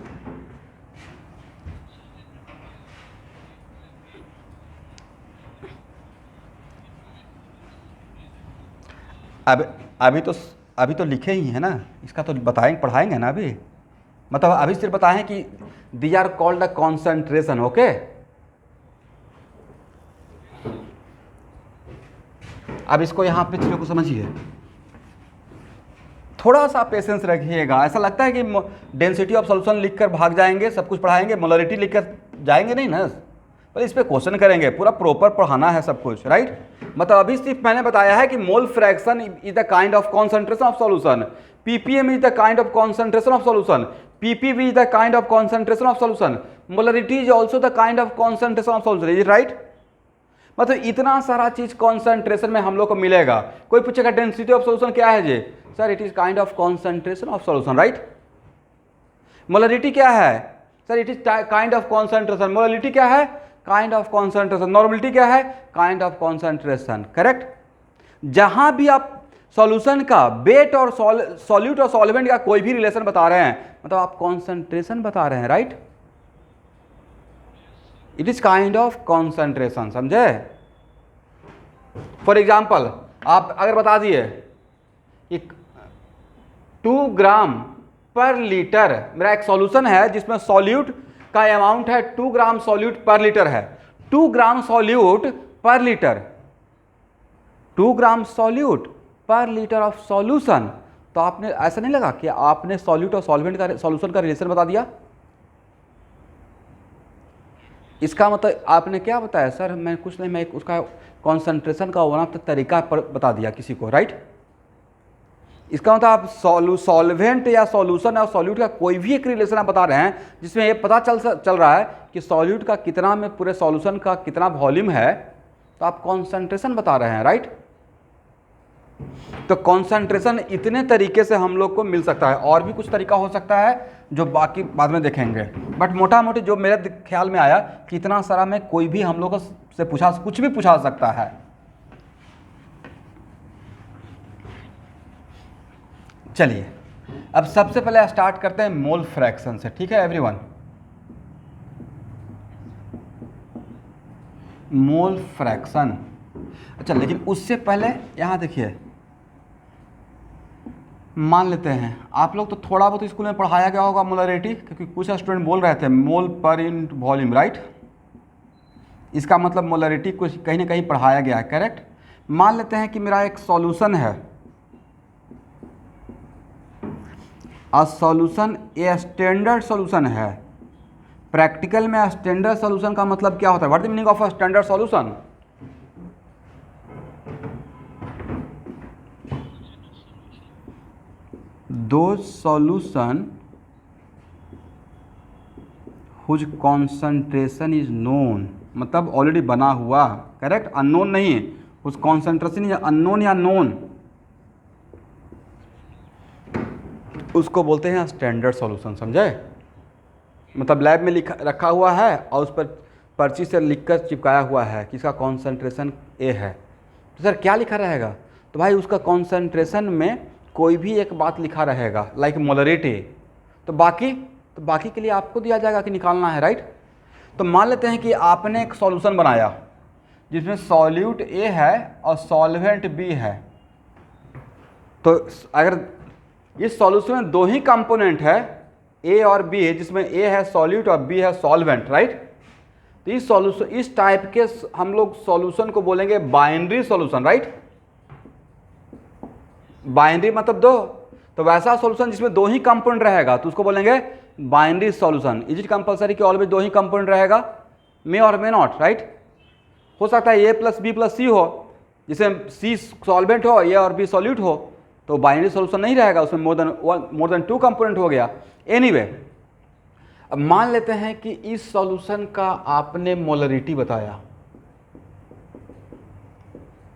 A: अभी तो लिखे ही है ना, इसका तो बताएंगे, पढ़ाएंगे ना अभी, मतलब अभी सिर्फ बताएं कि the are called a concentration, okay. अब इसको यहाँ पे चीज़ों को समझिए, थोड़ा सा पेशेंस रखिएगा। ऐसा लगता है कि डेंसिटी ऑफ सॉल्यूशन लिखकर भाग जाएंगे, सब कुछ पढ़ाएंगे, मोलरिटी लिखकर जाएंगे, नहीं ना, पर इस पे क्वेश्चन करेंगे, पूरा प्रॉपर पढ़ाना है सब कुछ, राइट। मतलब अभी सिर्फ मैंने बताया है कि mole fraction is the kind of concentration of solution, ppm is the kind of concentration of solution, PPV is the kind of concentration of solution, molarity is also the kind of concentration of solution, is right. मतलब इतना सारा चीज concentration में हम लोग को मिलेगा। कोई पूछेगा डेंसिटी ऑफ सॉल्यूशन क्या है जी, sir it is kind of concentration of solution, right. Molarity क्या है, sir it is kind of concentration, molarity क्या है, काइंड ऑफ कॉन्सेंट्रेशन, नॉर्मलिटी क्या है, काइंड ऑफ कॉन्सेंट्रेशन, करेक्ट। जहां भी आप सॉल्यूशन का वेट और सॉल्यूट और सॉल्वेंट का कोई भी रिलेशन बता रहे हैं, मतलब आप कॉन्सेंट्रेशन बता रहे हैं, right. It is kind of concentration, समझे। फॉर एग्जाम्पल आप अगर बता दिए कि 2 ग्राम पर लीटर मेरा एक सॉल्यूशन है जिसमें सॉल्यूट का अमाउंट है 2 ग्राम सॉल्यूट पर लीटर है, 2 ग्राम सॉल्यूट पर लीटर, 2 ग्राम सॉल्यूट पर लीटर ऑफ सॉल्यूशन। तो आपने ऐसा नहीं लगा कि आपने सॉल्यूट और सॉल्वेंट का सॉल्यूशन का रिलेशन बता दिया। इसका मतलब आपने क्या बताया, सर मैं कुछ नहीं, मैं उसका कॉन्सेंट्रेशन का वन ऑफ द तरीका पर बता दिया किसी को, राइट। इसका मतलब आप सॉल्वेंट या सॉल्यूशन और सॉल्यूट का कोई भी एक रिलेशन आप बता रहे हैं जिसमें ये पता चल रहा है कि सॉल्यूट का कितना में पूरे सॉल्यूशन का कितना वॉल्यूम है, तो आप कॉन्सेंट्रेशन बता रहे हैं, राइट। तो कॉन्सेंट्रेशन इतने तरीके से हम लोग को मिल सकता है, और भी कुछ तरीका हो सकता है जो बाकी बाद में देखेंगे, बट मोटा मोटी जो मेरे ख्याल में आया कि इतना सारा में कोई भी हम लोग से कुछ भी पूछा सकता है। चलिए अब सबसे पहले स्टार्ट करते हैं मोल फ्रैक्शन से, ठीक है एवरीवन। मोल फ्रैक्शन, अच्छा लेकिन उससे पहले यहां देखिए, मान लेते हैं आप लोग तो थोड़ा बहुत स्कूल में पढ़ाया गया होगा मोलरिटी, क्योंकि कुछ स्टूडेंट बोल रहे थे मोल पर इन वॉल्यूम, राइट। इसका मतलब मोलरिटी कुछ कहीं ना कहीं पढ़ाया गया है, करेक्ट। मान लेते हैं कि मेरा एक सॉल्यूशन है, सॉल्यूशन ए स्टैंडर्ड सॉल्यूशन है। प्रैक्टिकल में स्टैंडर्ड सॉल्यूशन का मतलब क्या होता है, what the meaning of a standard solution. दो solution whose concentration is known, मतलब ऑलरेडी बना हुआ, करेक्ट, अननोन नहीं, उस कॉन्सेंट्रेशन या अननोन या नोन, उसको बोलते हैं स्टैंडर्ड सॉल्यूशन, समझे। मतलब लैब में रखा हुआ है और उस पर पर्ची से लिखकर चिपकाया हुआ है कि इसका कॉन्सेंट्रेशन ए है, तो सर क्या लिखा रहेगा, तो भाई उसका कॉन्सेंट्रेशन में कोई भी एक बात लिखा रहेगा, लाइक मोलरिटी, तो बाकी के लिए आपको दिया जाएगा कि निकालना है, राइट। तो मान लेते हैं कि आपने एक सॉल्यूशन बनाया जिसमें सॉल्यूट ए है और सॉल्वेंट बी है। तो अगर इस सॉल्यूशन में दो ही कंपोनेंट है ए और बी, जिसमें ए है सॉल्यूट और बी है सॉल्वेंट, राइट। तो इस सॉल्यूशन, इस टाइप के हम लोग सॉल्यूशन को बोलेंगे बाइनरी सॉल्यूशन, राइट। बाइनरी मतलब दो, तो वैसा सॉल्यूशन जिसमें दो ही कंपोनेंट रहेगा तो उसको बोलेंगे binary solution. Is it compulsory कि ऑलवेज दो ही कंपोनेंट रहेगा? मे और मे नॉट, राइट। हो सकता है ए प्लस बी प्लस सी हो, जिसे सी सॉल्वेंट हो, ए और बी सॉल्यूट हो, तो बाइनरी सॉल्यूशन नहीं रहेगा, उसमें मोर देन टू कंपोनेंट हो गया। एनीवे, अब मान लेते हैं कि इस सॉल्यूशन का आपने मोलरिटी बताया।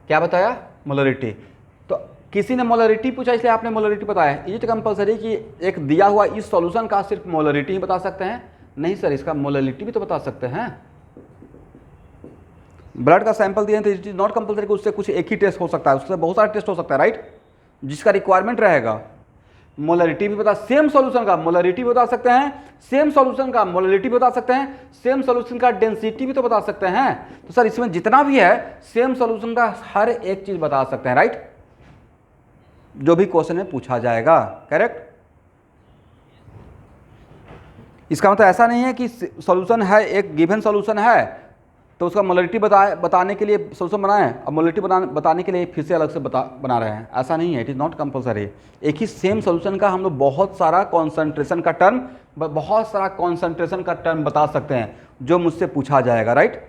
A: क्या बताया? मोलरिटी। तो किसी ने मोलरिटी पूछा इसलिए आपने मोलरिटी बताया। इज इट कंपलसरी कि एक दिया हुआ इस सॉल्यूशन का सिर्फ मोलरिटी ही बता सकते हैं? नहीं सर, इसका मोलरिटी भी तो बता सकते हैं। ब्लड का सैंपल दिए तो इट इज नॉट कंपलसरी कि उससे कुछ एक ही टेस्ट हो सकता है, उससे बहुत सारे टेस्ट हो सकता है, राइट, जिसका रिक्वायरमेंट रहेगा। मोलरिटी भी बता, सेम सॉल्यूशन का मोलरिटी भी बता सकते हैं, सेम सॉल्यूशन का मोलरिटी बता सकते हैं, सेम सॉल्यूशन का डेंसिटी भी तो बता सकते हैं। तो सर इसमें जितना भी है सेम सॉल्यूशन का हर एक चीज बता सकते हैं, राइट, जो भी क्वेश्चन में पूछा जाएगा, करेक्ट। इसका मतलब ऐसा नहीं है कि सॉल्यूशन है, एक गिवन सॉल्यूशन है तो उसका मोलरिटी बताने के लिए सॉल्यूशन बनाए, अब मोलरिटी बताने के लिए फिर से अलग से बना रहे हैं, ऐसा नहीं है। It is not compulsory. एक ही सेम सॉल्यूशन का हम लोग बहुत सारा कॉन्सेंट्रेशन का टर्म बता सकते हैं जो मुझसे पूछा जाएगा, राइट।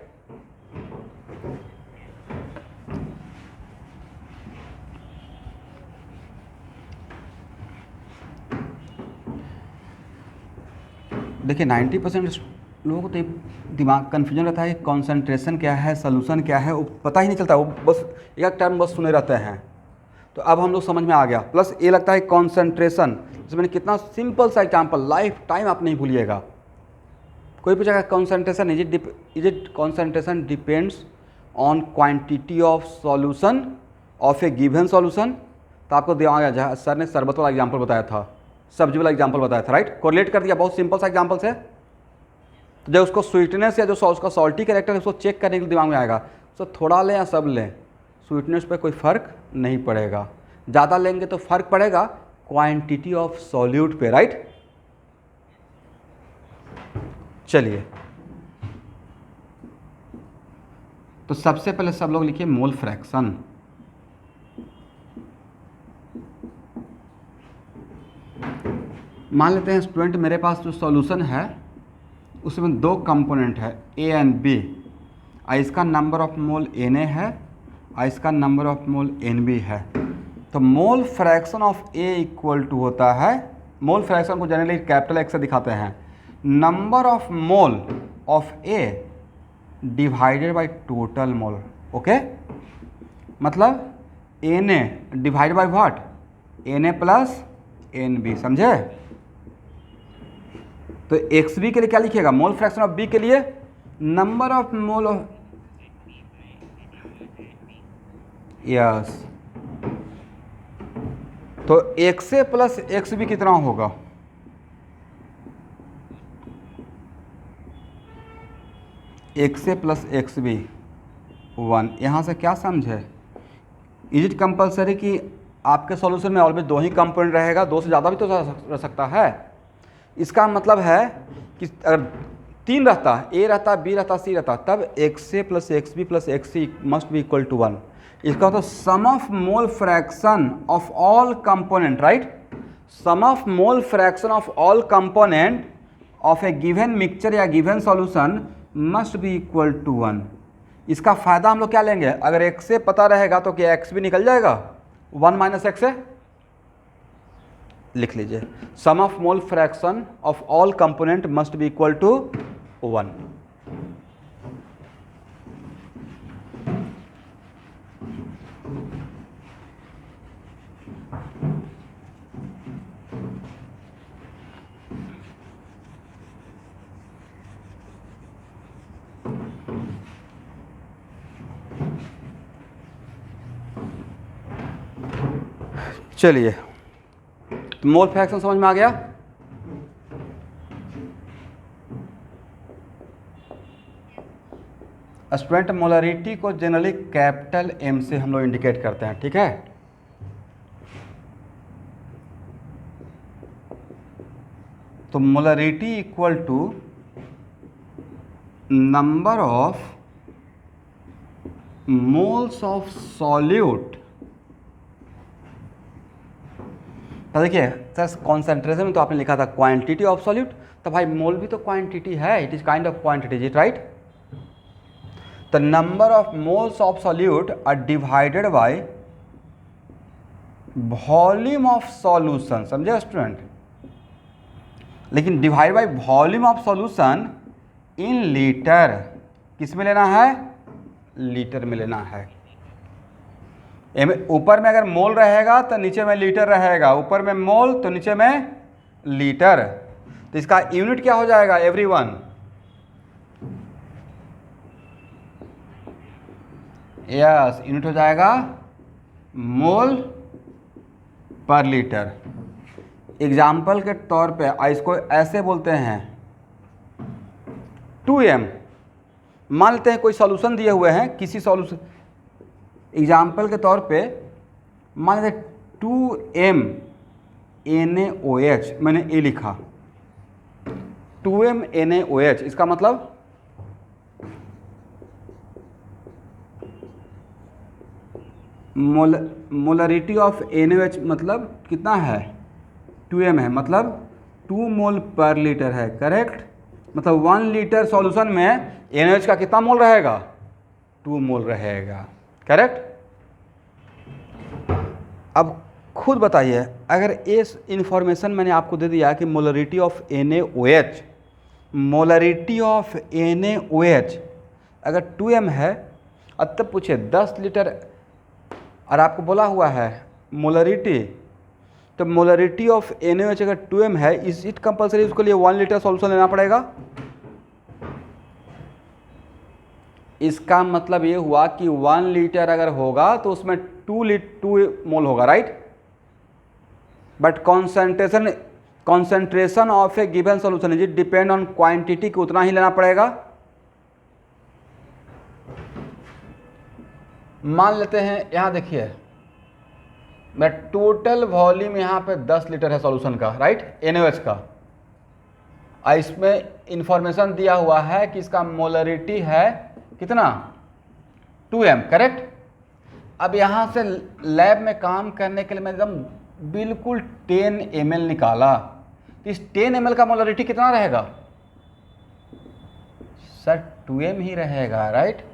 A: देखिए 90% लोगों को तो दिमाग कन्फ्यूजन रहता है, कॉन्सेंट्रेशन क्या है, सोल्यूशन क्या है, वो पता ही नहीं चलता, वो बस एक टर्म बस सुने रहते हैं। तो अब हम लोग समझ में आ गया। प्लस ये लगता है कॉन्सेंट्रेशन, इसमें कितना सिंपल सा एग्जाम्पल, लाइफ टाइम आप नहीं भूलिएगा। कोई पूछेगा concentration is it concentration depends on quantity of solution of a given solution, तो आपको दिमाग आ जाए, सर ने शरबत वाला एग्जाम्पल बताया था, सब्जी वाला एग्जाम्पल बताया था, राइट, कोरिलेट कर दिया, बहुत सिंपल सा एग्जाम्पल से। तो जब उसको स्वीटनेस या जो उसका सॉल्टी कैरेक्टर है उसको चेक करने के लिए दिमाग में आएगा, तो थोड़ा लें या सब लें, स्वीटनेस पे कोई फ़र्क नहीं पड़ेगा, ज़्यादा लेंगे तो फ़र्क पड़ेगा क्वांटिटी ऑफ सॉल्यूट पे, राइट। चलिए, तो सबसे पहले सब लोग लिखिए मोल फ्रैक्शन। मान लेते हैं स्टूडेंट, मेरे पास जो सॉल्यूशन है उसमें दो कंपोनेंट है ए एंड बी, इसका नंबर ऑफ मोल Na है और इसका नंबर ऑफ मोल Nb है। तो मोल fraction of A equal to होता है, मोल फ्रैक्शन को जनरली कैपिटल एक्स से दिखाते हैं, number of mole of A divided by total mole. Okay, मतलब Na divide by what, Na plus Nb, समझे। तो XB के लिए क्या लिखिएगा, मोल फ्रैक्शन ऑफ B के लिए number of mole of, yes, तो XA प्लस XB कितना होगा, XA प्लस XB 1। यहाँ से क्या समझे, इज इट कंपलसरी कि आपके सॉल्यूशन में ऑलवेज दो ही कंपोनेंट रहेगा, दो से ज़्यादा भी तो रह सकता है। इसका मतलब है कि अगर तीन रहता, ए रहता, बी रहता, सी रहता, तब XA plus XB plus XC must be equal to 1। इसका मतलब sum of mole fraction of all component, right, sum of mole fraction of all component of a given mixture या given solution must be equal to 1। इसका फ़ायदा हम लोग क्या लेंगे, अगर XA पता रहेगा तो क्या XB निकल जाएगा, 1 माइनस XA लिख लीजिए, sum of mole fraction of all component must be equal to 1। चलिए, तो मोल फ्रैक्शन समझ में आ गया। स्टूडेंट मोलरिटी को जनरली कैपिटल एम से हम लोग इंडिकेट करते हैं, ठीक है। तो molarity equal to number of moles of solute. तो देखिए सर कॉन्सेंट्रेशन में तो आपने लिखा था क्वांटिटी ऑफ सॉल्यूट, तो भाई मोल भी तो क्वांटिटी है, it is kind of quantity, is it right. The number of moles of solute are divided by volume of solution, समझे स्टूडेंट। लेकिन divide by volume of solution in litre, किस में लेना है, लीटर में लेना है। ऊपर में अगर मोल रहेगा तो नीचे में लीटर रहेगा, ऊपर में मोल तो नीचे में लीटर, तो इसका यूनिट क्या हो जाएगा एवरीवन, यस यूनिट हो जाएगा मोल पर लीटर। एग्जाम्पल के तौर पे इसको ऐसे बोलते हैं 2m। मान लेते हैं कोई सॉल्यूशन दिए हुए हैं, किसी सॉल्यूशन, एग्जाम्पल के तौर पे मान लेते 2m NaOH, मैंने ए लिखा 2m NaOH, इसका मतलब मोलरिटी ऑफ NaOH मतलब कितना है 2m है, मतलब 2 मोल पर लीटर है, करेक्ट। मतलब 1 लीटर सॉल्यूशन में NaOH का कितना मोल रहेगा, 2 मोल रहेगा, करेक्ट। अब खुद बताइए, अगर इस इंफॉर्मेशन मैंने आपको दे दिया कि molarity of NaOH, molarity of NaOH अगर 2m है, अब तब पूछे 10 लीटर और आपको बोला हुआ है मोलरिटी, तो मोलरिटी ऑफ NaOH अगर 2m है, इज इट कंपल्सरी उसके लिए 1 लीटर सॉल्यूशन लेना पड़ेगा। इसका मतलब ये हुआ कि 1 लीटर अगर होगा तो उसमें 2 मोल होगा, right. But concentration of a given solution is it depend on quantity, को उतना ही लेना पड़ेगा। मान लेते हैं यहाँ देखिए मैं टोटल वॉल्यूम यहाँ पे 10 लीटर है सॉल्यूशन का, राइट, NaOH का, और इसमें इंफॉर्मेशन दिया हुआ है कि इसका मोलरिटी है कितना 2m, करेक्ट। अब यहाँ से लैब में काम करने के लिए मैं एकदम बिल्कुल 10 ml निकाला, तो इस 10 ml का मोलरिटी कितना रहेगा सर 2m ही रहेगा, right.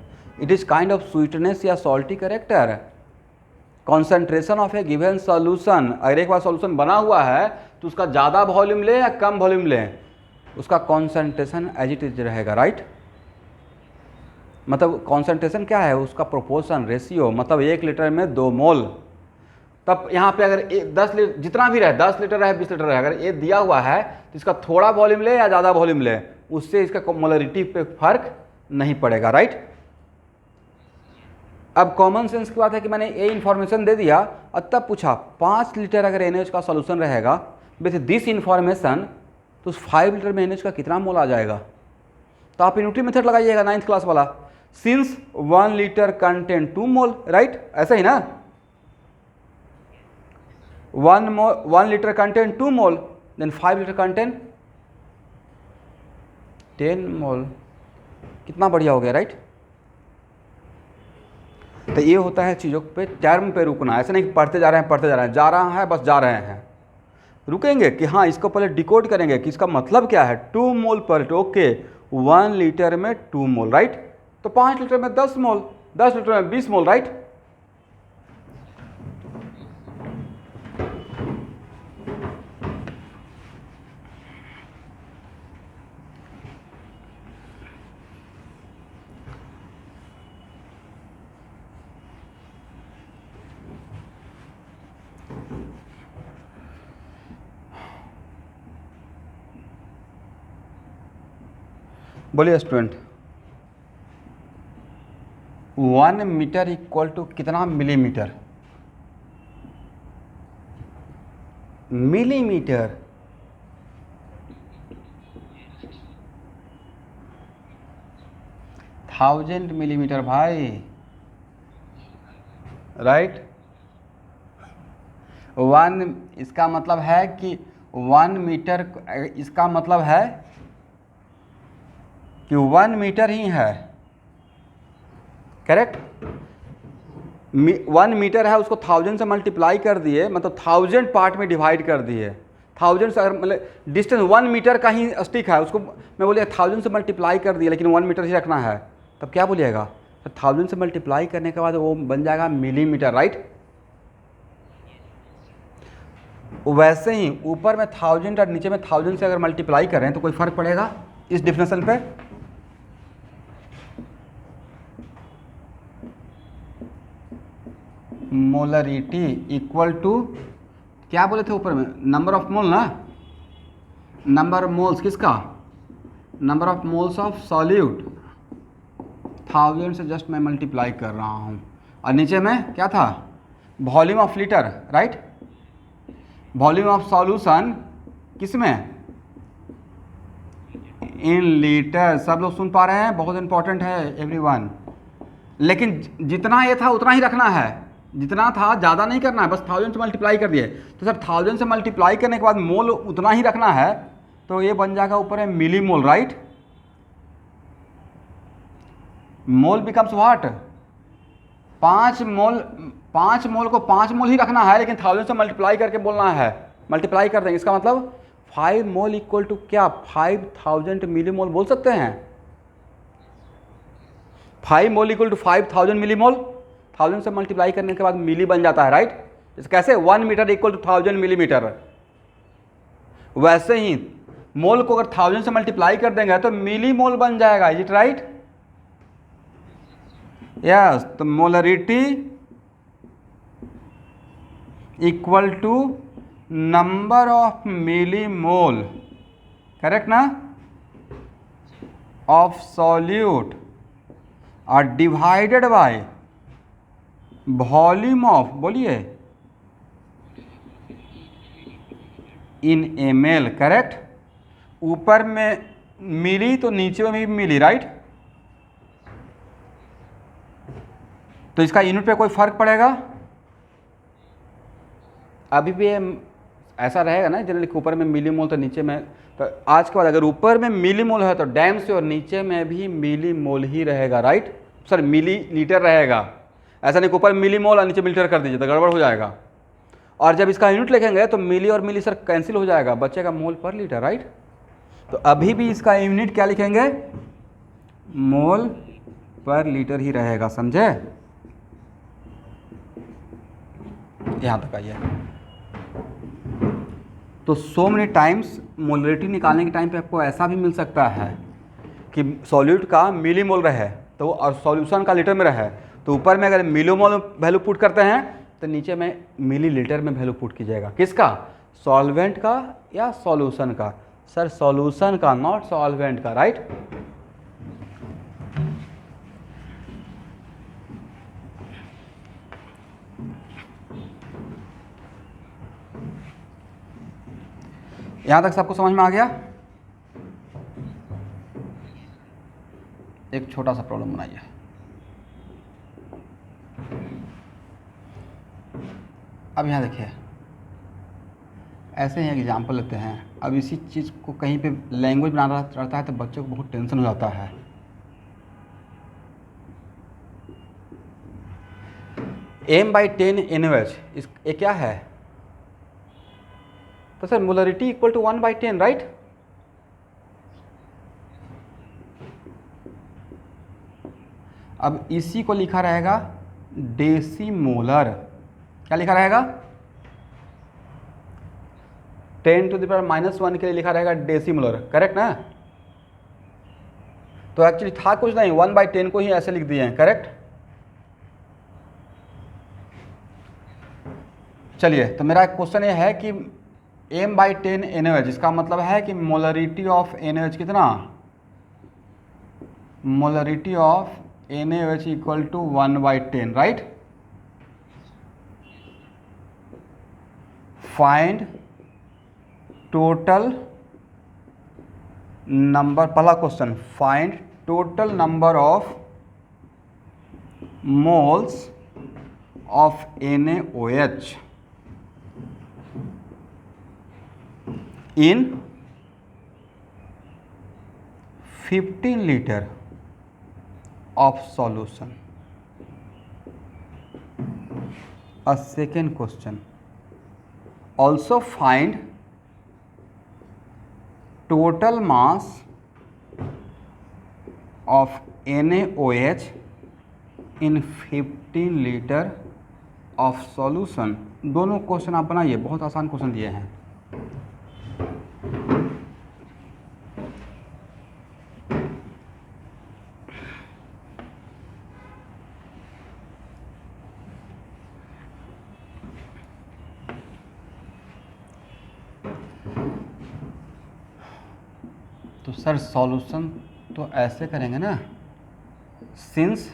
A: It is kind of sweetness या salty character. Concentration of a given solution, अगर एक बार सॉल्यूशन बना हुआ है तो उसका ज़्यादा वॉल्यूम ले या कम वॉल्यूम ले, उसका कॉन्सेंट्रेशन एज इट इज रहेगा, राइट। मतलब कॉन्सेंट्रेशन क्या है, उसका प्रोपोर्शन, रेशियो, मतलब 1 लीटर में 2 मोल। तब यहाँ पे अगर 10 लीटर जितना भी रहे, 10 लीटर रहे 20 लीटर रहे, अगर ये दिया हुआ है तो इसका थोड़ा वॉल्यूम ले या ज़्यादा वॉल्यूम ले, उससे इसका मोलरिटी पे फर्क नहीं पड़ेगा, राइट। अब कॉमन सेंस की बात है कि मैंने ये इन्फॉर्मेशन दे दिया और तब पूछा 5 लीटर अगर NaOH का सॉल्यूशन रहेगा विथ दिस इन्फॉर्मेशन, तो उस 5 लीटर में NaOH का कितना मोल आ जाएगा। तो आप यूनिटी मेथड लगाइएगा 9th क्लास वाला, सिंस 1 लीटर कंटेंट 2 मोल, राइट, ऐसा ही ना। 1 लीटर कंटेंट 2 मोल, देन 5 लीटर कंटेंट 10 मोल, कितना बढ़िया हो गया, राइट। तो ये होता है चीज़ों पे टर्म पे रुकना, ऐसा नहीं कि पढ़ते जा रहे हैं जा रहा है बस जा रहे हैं, रुकेंगे कि हाँ इसको पहले डिकोड करेंगे कि इसका मतलब क्या है। 2 मोल पर ओके, 1 लीटर में 2 मोल, राइट, तो 5 लीटर में 10 मोल, 10 लीटर में 20 मोल, राइट। बोलिए स्टूडेंट, 1 मीटर इक्वल टू कितना मिलीमीटर, मिलीमीटर। 1000 मिलीमीटर भाई, राइट। 1 इसका मतलब है कि 1 मीटर, इसका मतलब है कि 1 मीटर ही है, करेक्ट। 1 मीटर है, उसको 1000 से मल्टीप्लाई कर दिए, मतलब 1000 पार्ट में डिवाइड कर दिए। 1000 से अगर मतलब डिस्टेंस 1 मीटर का ही स्टिक है, उसको मैं बोलिए 1000 से मल्टीप्लाई कर दिया, लेकिन 1 मीटर ही रखना है, तब क्या बोलिएगा? तो 1000 से मल्टीप्लाई करने के बाद वो बन जाएगा मिलीमीटर, राइट। वैसे ही ऊपर में 1000 और नीचे में 1000 से अगर मल्टीप्लाई करें तो कोई फर्क पड़ेगा इस डिफिनेशन पे? मोलरिटी इक्वल टू क्या बोले थे ऊपर में? नंबर ऑफ मोल ना, नंबर ऑफ मोल्स किसका? Number of moles of solute. 1000 से जस्ट मैं मल्टीप्लाई कर रहा हूँ, और नीचे में क्या था? Volume of litre, right. Volume of solution किसमें? In litre. सब लोग सुन पा रहे हैं? बहुत इंपॉर्टेंट है एवरीवन। लेकिन जितना ये था उतना ही रखना है, जितना था ज़्यादा नहीं करना है, बस 1000 से मल्टीप्लाई कर दिए। तो सर 1000 से मल्टीप्लाई करने के बाद मोल उतना ही रखना है, तो ये बन जाएगा ऊपर है मिली मोल, राइट। Mole becomes what? 5 मोल, 5 मोल को 5 मोल ही रखना है, लेकिन 1000 से मल्टीप्लाई करके बोलना है, मल्टीप्लाई कर देंगे। इसका मतलब 5 मोल इक्वल टू क्या? 5000 मिली मोल बोल सकते हैं। 5 मोल इक्वल टू 5000 मिली मोल, 1000 से मल्टीप्लाई करने के बाद मिली बन जाता है, राइट। इस कैसे? 1 मीटर इक्वल टू 1000 मिलीमीटर। वैसे ही मोल को अगर 1000 से मल्टीप्लाई कर देंगे तो मिली मोल बन जाएगा, इज इट राइट? यस। तो molarity equal to number of milli mole, correct ना, ऑफ सॉल्यूट और डिवाइडेड बाय वॉल्यूम ऑफ, बोलिए, इन ml, करेक्ट। ऊपर में मिली तो नीचे में भी मिली, राइट। तो इसका यूनिट पे कोई फर्क पड़ेगा? अभी भी ऐसा रहेगा ना जनरली, ऊपर में मिली मोल तो नीचे में, तो आज के बाद अगर ऊपर में मिली मोल है तो डैम से और नीचे में भी मिली मोल ही रहेगा, राइट। सर मिली लीटर रहेगा, ऐसा नहीं कि ऊपर मिली मोल और नीचे मिलीलीटर कर दीजिए तो गड़बड़ हो जाएगा। और जब इसका यूनिट लिखेंगे तो मिली और मिली सर कैंसिल हो जाएगा, बचेगा मोल पर लीटर, राइट। तो अभी भी इसका यूनिट क्या लिखेंगे? मोल पर लीटर ही रहेगा, समझे? यहाँ तक आइए। तो सो मेनी टाइम्स मोलरिटी निकालने के टाइम पे आपको ऐसा भी मिल सकता है कि सॉल्यूट का मिली मोल रहे तो, और सॉल्यूशन का लीटर में रहे, तो ऊपर में अगर मिली मोल वैल्यू पुट करते हैं तो नीचे में मिली लीटर में वैल्यू पुट कीजिएगा। किसका? सॉल्वेंट का या सॉल्यूशन का? सर सॉल्यूशन का, नॉट सॉल्वेंट का, राइट। यहां तक सबको समझ में आ गया? एक छोटा सा प्रॉब्लम बनाइए। अब यहाँ देखिए, ऐसे ही एग्जाम्पल लेते हैं। अब इसी चीज़ को कहीं पे लैंग्वेज बनाना रहता है तो बच्चों को बहुत टेंशन हो जाता है। m/10 NaOH ये क्या है? तो sir molarity equal to 1/10, right. अब इसी को लिखा रहेगा डेसीमोलर। क्या लिखा रहेगा? 10⁻⁻1 के लिए लिखा रहेगा डेसीमोलर, करेक्ट ना। तो एक्चुअली था कुछ नहीं, 1/10 को ही ऐसे लिख दिए हैं, करेक्ट। चलिए, तो मेरा क्वेश्चन ये है कि m/10 NaOH, इसका मतलब है कि मोलरिटी ऑफ NaOH कितना? Molarity of NaOH equal to 1/10, right. Find total number, पहला question, find total number of moles of NaOH in 15 liter of solution. A second question, also find total mass of NaOH in 15 liter of solution. दोनों question आप बनाइए, बहुत आसान question दिए हैं। तो sir solution तो ऐसे करेंगे ना, सिंस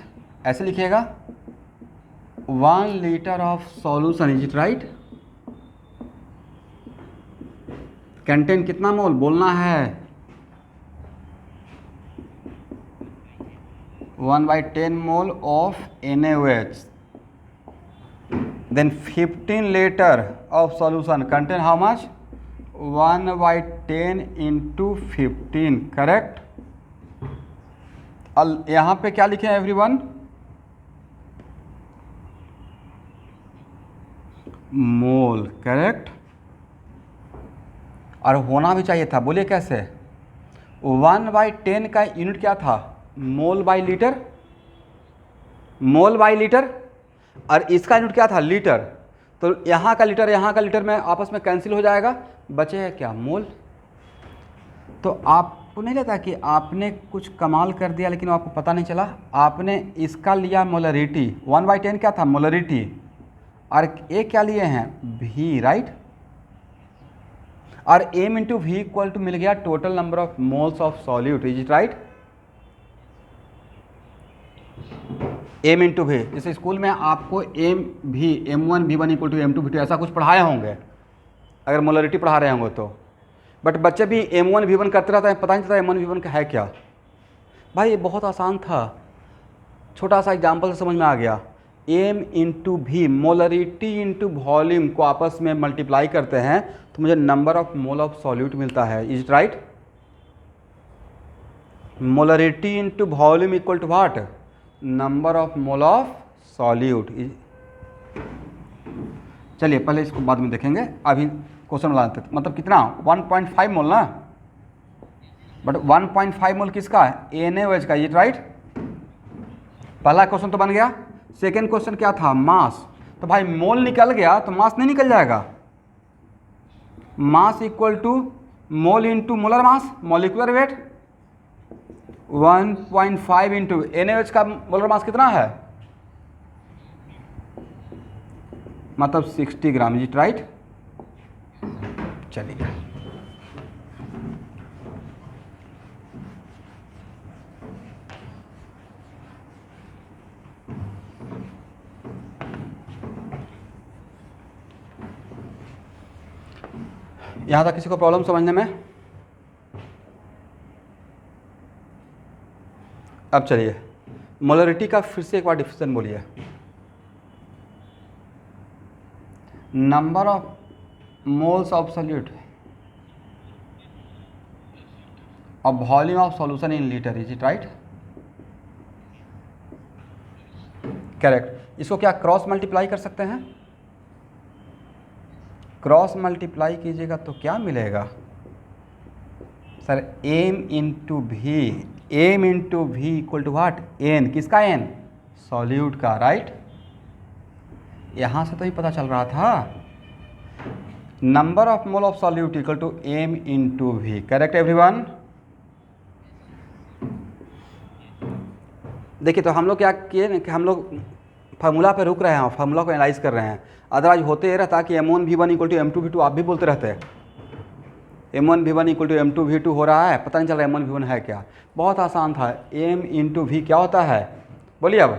A: ऐसे लिखिएगा 1 litre of solution, is it right? Contain कितना मोल बोलना है? 1/10 mole of NaOH, then 15 litre of solution contain how much? 1/10 into 15, correct. यहाँ पे क्या लिखे हैं एवरीवन? मोल, करेक्ट। और होना भी चाहिए था, बोलिए कैसे? 1/10 का यूनिट क्या था? Mole by litre, mole by litre. और इसका यूनिट क्या था? लीटर। तो यहाँ का लीटर में आपस में कैंसिल हो जाएगा, बचे है क्या? मोल। तो आपको नहीं लगता कि आपने कुछ कमाल कर दिया लेकिन आपको पता नहीं चला? आपने इसका लिया मोलरिटी, 1/10 क्या था? मोलरिटी। और ए क्या लिए हैं? भी, राइट। और M into V equal to मिल गया total number of moles of solute, is it right? M into V, जैसे स्कूल में आपको एम भी M1 V1 equal to M2 V2 ऐसा कुछ पढ़ाए होंगे अगर मोलरिटी पढ़ा रहे होंगे तो। बट बच्चे भी M1 V1 करते रहते हैं, पता नहीं चलता M1 V1 का है क्या। भाई ये बहुत आसान था, छोटा सा एग्जाम्पल से समझ में आ गया। M into V, molarity into volume को आपस में मल्टीप्लाई करते हैं तो मुझे number of mole of solute मिलता है, is it right? Molarity into volume equal to what? Number of mole of solute. चलिए पहले इसको बाद में देखेंगे, अभी क्वेश्चन बनाते हैं। मतलब कितना? 1.5 मोल ना, बट 1.5 मोल किसका है? NaOH का, इज राइट? पहला क्वेश्चन तो बन गया। सेकेंड क्वेश्चन क्या था? मास। तो भाई मोल निकल गया तो मास नहीं निकल जाएगा? Mass equal to mole into molar mass, molecular weight. 1.5 into NaOH का मोलर मास कितना है? मतलब 60 ग्राम, इज इट राइट? चलिए यहाँ तक किसी को प्रॉब्लम समझने में? अब चलिए मोलरिटी का फिर से एक बार डिफिनेशन बोलिए। Number of moles of solute और volume of solution in litre, is it right? Correct. इसको क्या क्रॉस मल्टीप्लाई कर सकते हैं? क्रॉस मल्टीप्लाई कीजिएगा तो क्या मिलेगा sir? M into V, M into V equal to what? N. किसका एन? सॉल्यूट का, राइट? यहाँ से तो ही पता चल रहा था। Number of mole of solute equal to M into V, correct everyone? देखिए तो हम लोग क्या किए कि हम लोग फार्मूला पे रुक रहे हैं, फार्मूला को एनालाइज कर रहे हैं। अदरवाइज होते ये रहता कि M1 V1 equal to M2 V2 आप भी बोलते रहते हैं। M1 V1 equal to M2 V2 हो रहा है, पता नहीं चल रहा M1 V1 है क्या। बहुत आसान था, M इंटू वी क्या होता है? बोलिए अब।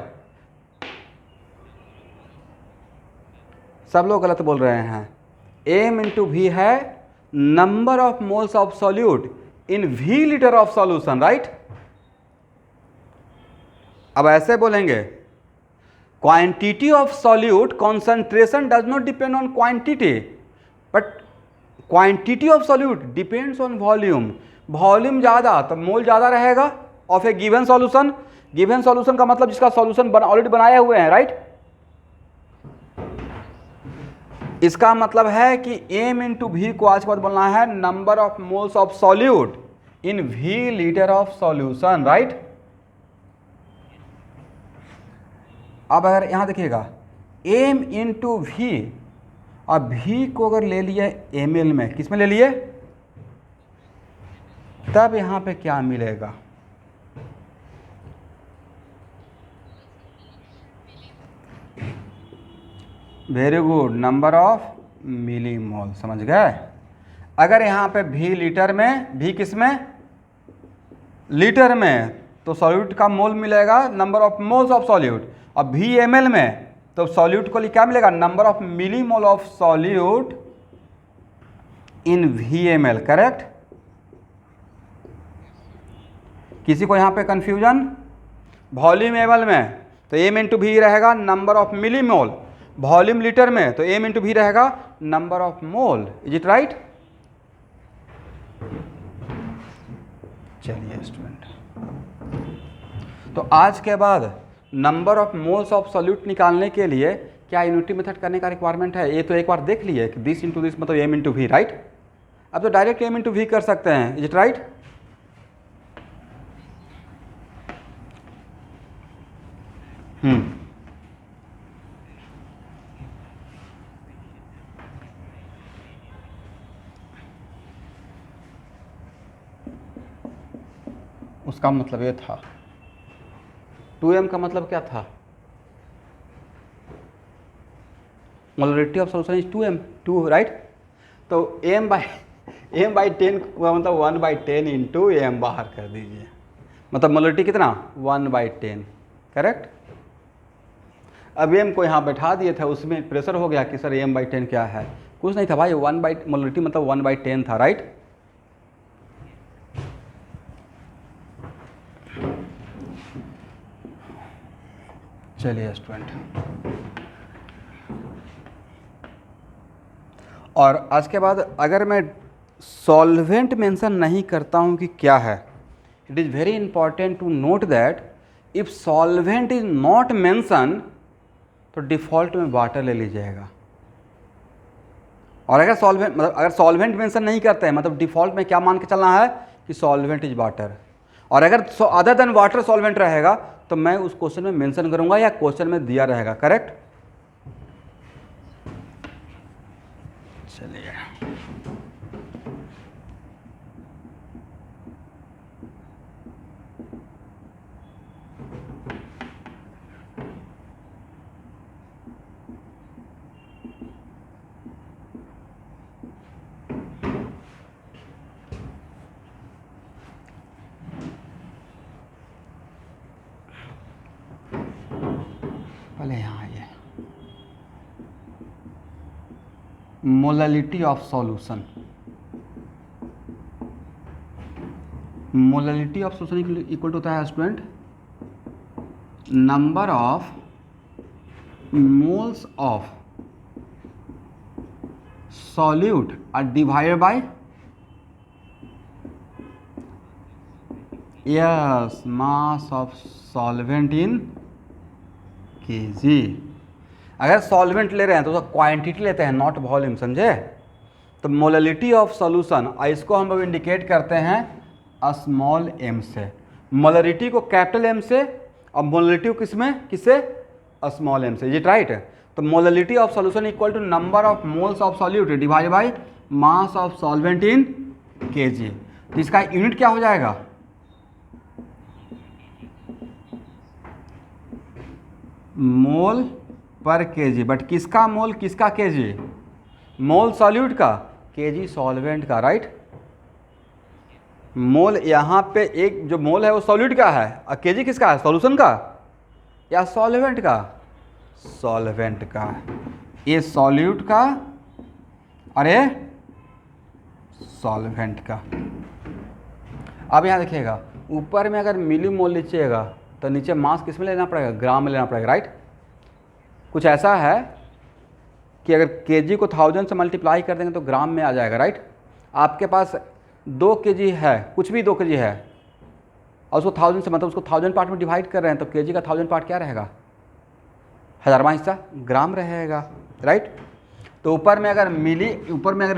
A: सब लोग गलत बोल रहे हैं। M इंटू वी है number of moles of solute in V litre of solution, right? अब ऐसे बोलेंगे quantity of solute, concentration does not depend on quantity, but quantity of solute depends on volume. Volume ज़्यादा तो मोल ज़्यादा रहेगा of a given solution. Given solution का मतलब जिसका सॉल्यूशन ऑलरेडी बनाए हुए हैं, राइट। इसका मतलब है कि m इंटू वी को आज के बाद बोलना है number of moles of solute in v litre of solution, right. अब अगर यहां देखिएगा m इंटू वी, अब v को अगर ले लिए ml में, किस में ले लिए, तब यहां पे क्या मिलेगा, very good, number of millimole, समझ गए। अगर यहाँ पे भी लीटर में, भी किस में, लीटर में, तो सॉल्यूट का मोल मिलेगा number of moles of solute. अब भी ml में, तो सॉल्यूट को लिए क्या मिलेगा, number of millimole of solute in VML, correct. किसी को यहाँ पे कंफ्यूजन, वॉल्यूम ml में तो m इंटू भी रहेगा number of millimole, volume litre में तो m इंटू भी रहेगा number of mole, is it right. चलिए स्टूडेंट, तो आज के बाद number of moles of solute निकालने के लिए क्या यूनिटी मेथड करने का रिक्वायरमेंट है, ये तो एक बार देख लिए कि दिस इंटू दिस मतलब m इंटू वी, राइट। अब तो डायरेक्ट m इंटू वी कर सकते हैं, इज इट राइट। उसका मतलब ये था, 2m का मतलब क्या था, molarity of solution is 2m, 2, right. तो m बाई 10 मतलब 1/10 इंटू m बाहर कर दीजिए, मतलब मोलरिटी कितना, 1/10, करेक्ट। अब m को यहाँ बैठा दिए थे, उसमें प्रेशर हो गया कि सर m/10 क्या है, कुछ नहीं था भाई, मोलरिटी मतलब 1/10 था, राइट। चलिए स्टूडेंट, और आज के बाद अगर मैं सॉल्वेंट मेंशन नहीं करता हूं कि क्या है, it is very important to note that if solvent is not mention तो डिफ़ॉल्ट में वाटर ले लीजिएगा, और अगर सॉल्वेंट मतलब अगर सॉल्वेंट मेंशन नहीं करते हैं मतलब डिफ़ॉल्ट में क्या मान के चलना है कि सॉल्वेंट इज वाटर, और अगर अदर देन वाटर सॉल्वेंट रहेगा तो मैं उस क्वेश्चन में मेंशन करूंगा या क्वेश्चन में दिया रहेगा, करेक्ट। चलिए पहले यहाँ आइए, molality of solution, molality of solution equal to होता है student number of moles of solute are divided by, yes, mass of solvent in KG. अगर सॉल्वेंट ले रहे हैं तो उसका क्वांटिटी लेते हैं, नॉट वॉल्यूम, समझे। तो मोललिटी ऑफ सॉल्यूशन, इसको हम लोग इंडिकेट करते हैं स्मॉल m से, मोलरिटी को कैपिटल M से और मोलरिटी को किसमें, किससे, स्मॉल m से, इज इट राइट। तो molality of solution equal to number of moles of solute divide by mass of solvent in KG. तो इसका यूनिट क्या हो जाएगा, मोल पर केजी, बट किसका मोल, किसका केजी, मोल सॉल्यूट का, केजी सॉल्वेंट का, राइट। मोल यहाँ पे एक जो मोल है वो सॉल्यूट का है और केजी किसका है, सॉल्यूशन का या सॉल्वेंट का, सॉल्वेंट का। ये सॉल्यूट का और ये सॉल्वेंट का। अब यहाँ देखिएगा ऊपर में अगर मिली मोल लीजिएगा तो नीचे मास किस में लेना पड़ेगा, ग्राम में लेना पड़ेगा, राइट। कुछ ऐसा है कि अगर केजी को 1000 से मल्टीप्लाई कर देंगे तो ग्राम में आ जाएगा, राइट। आपके पास 2 केजी है, कुछ भी 2 केजी है और उसको 1000 से मतलब उसको 1000 पार्ट में डिवाइड कर रहे हैं, तो केजी का 1000 पार्ट क्या रहेगा, 1000वां हिस्सा ग्राम रहेगा, राइट। तो ऊपर में अगर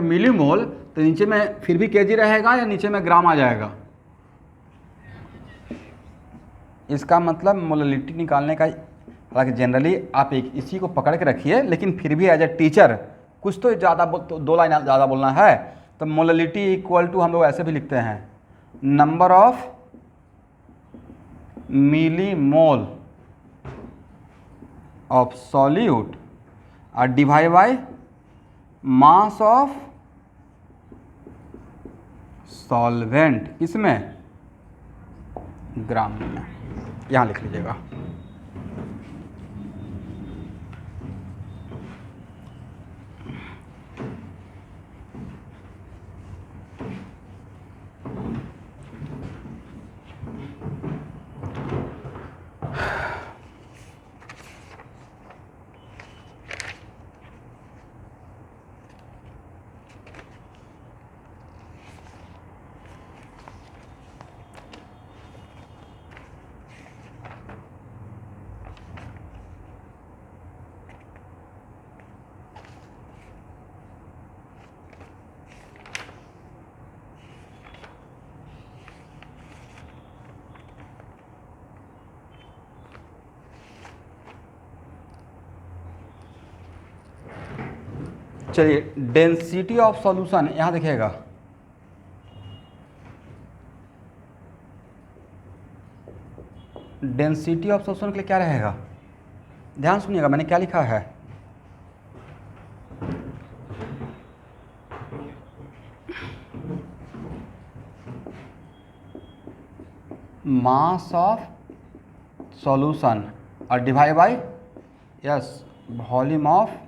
A: मिली मोल तो नीचे में फिर भी केजी रहेगा या नीचे में ग्राम आ जाएगा। इसका मतलब मोललिटी निकालने का, हालांकि जनरली आप एक इसी को पकड़ के रखिए, लेकिन फिर भी एज ए टीचर कुछ तो ज़्यादा तो 2 लाइन ज़्यादा बोलना है। तो मोललिटी इक्वल टू हम लोग ऐसे भी लिखते हैं, number of milli mole of solute और divide by mass of solvent, किसमें, ग्राम में। यहाँ लिख लीजिएगा। चलिए, डेंसिटी ऑफ सॉल्यूशन यहाँ देखिएगा, डेंसिटी ऑफ सॉल्यूशन के लिए क्या रहेगा, ध्यान सुनिएगा मैंने क्या लिखा है, मास ऑफ सॉल्यूशन और divide bye yes volume of.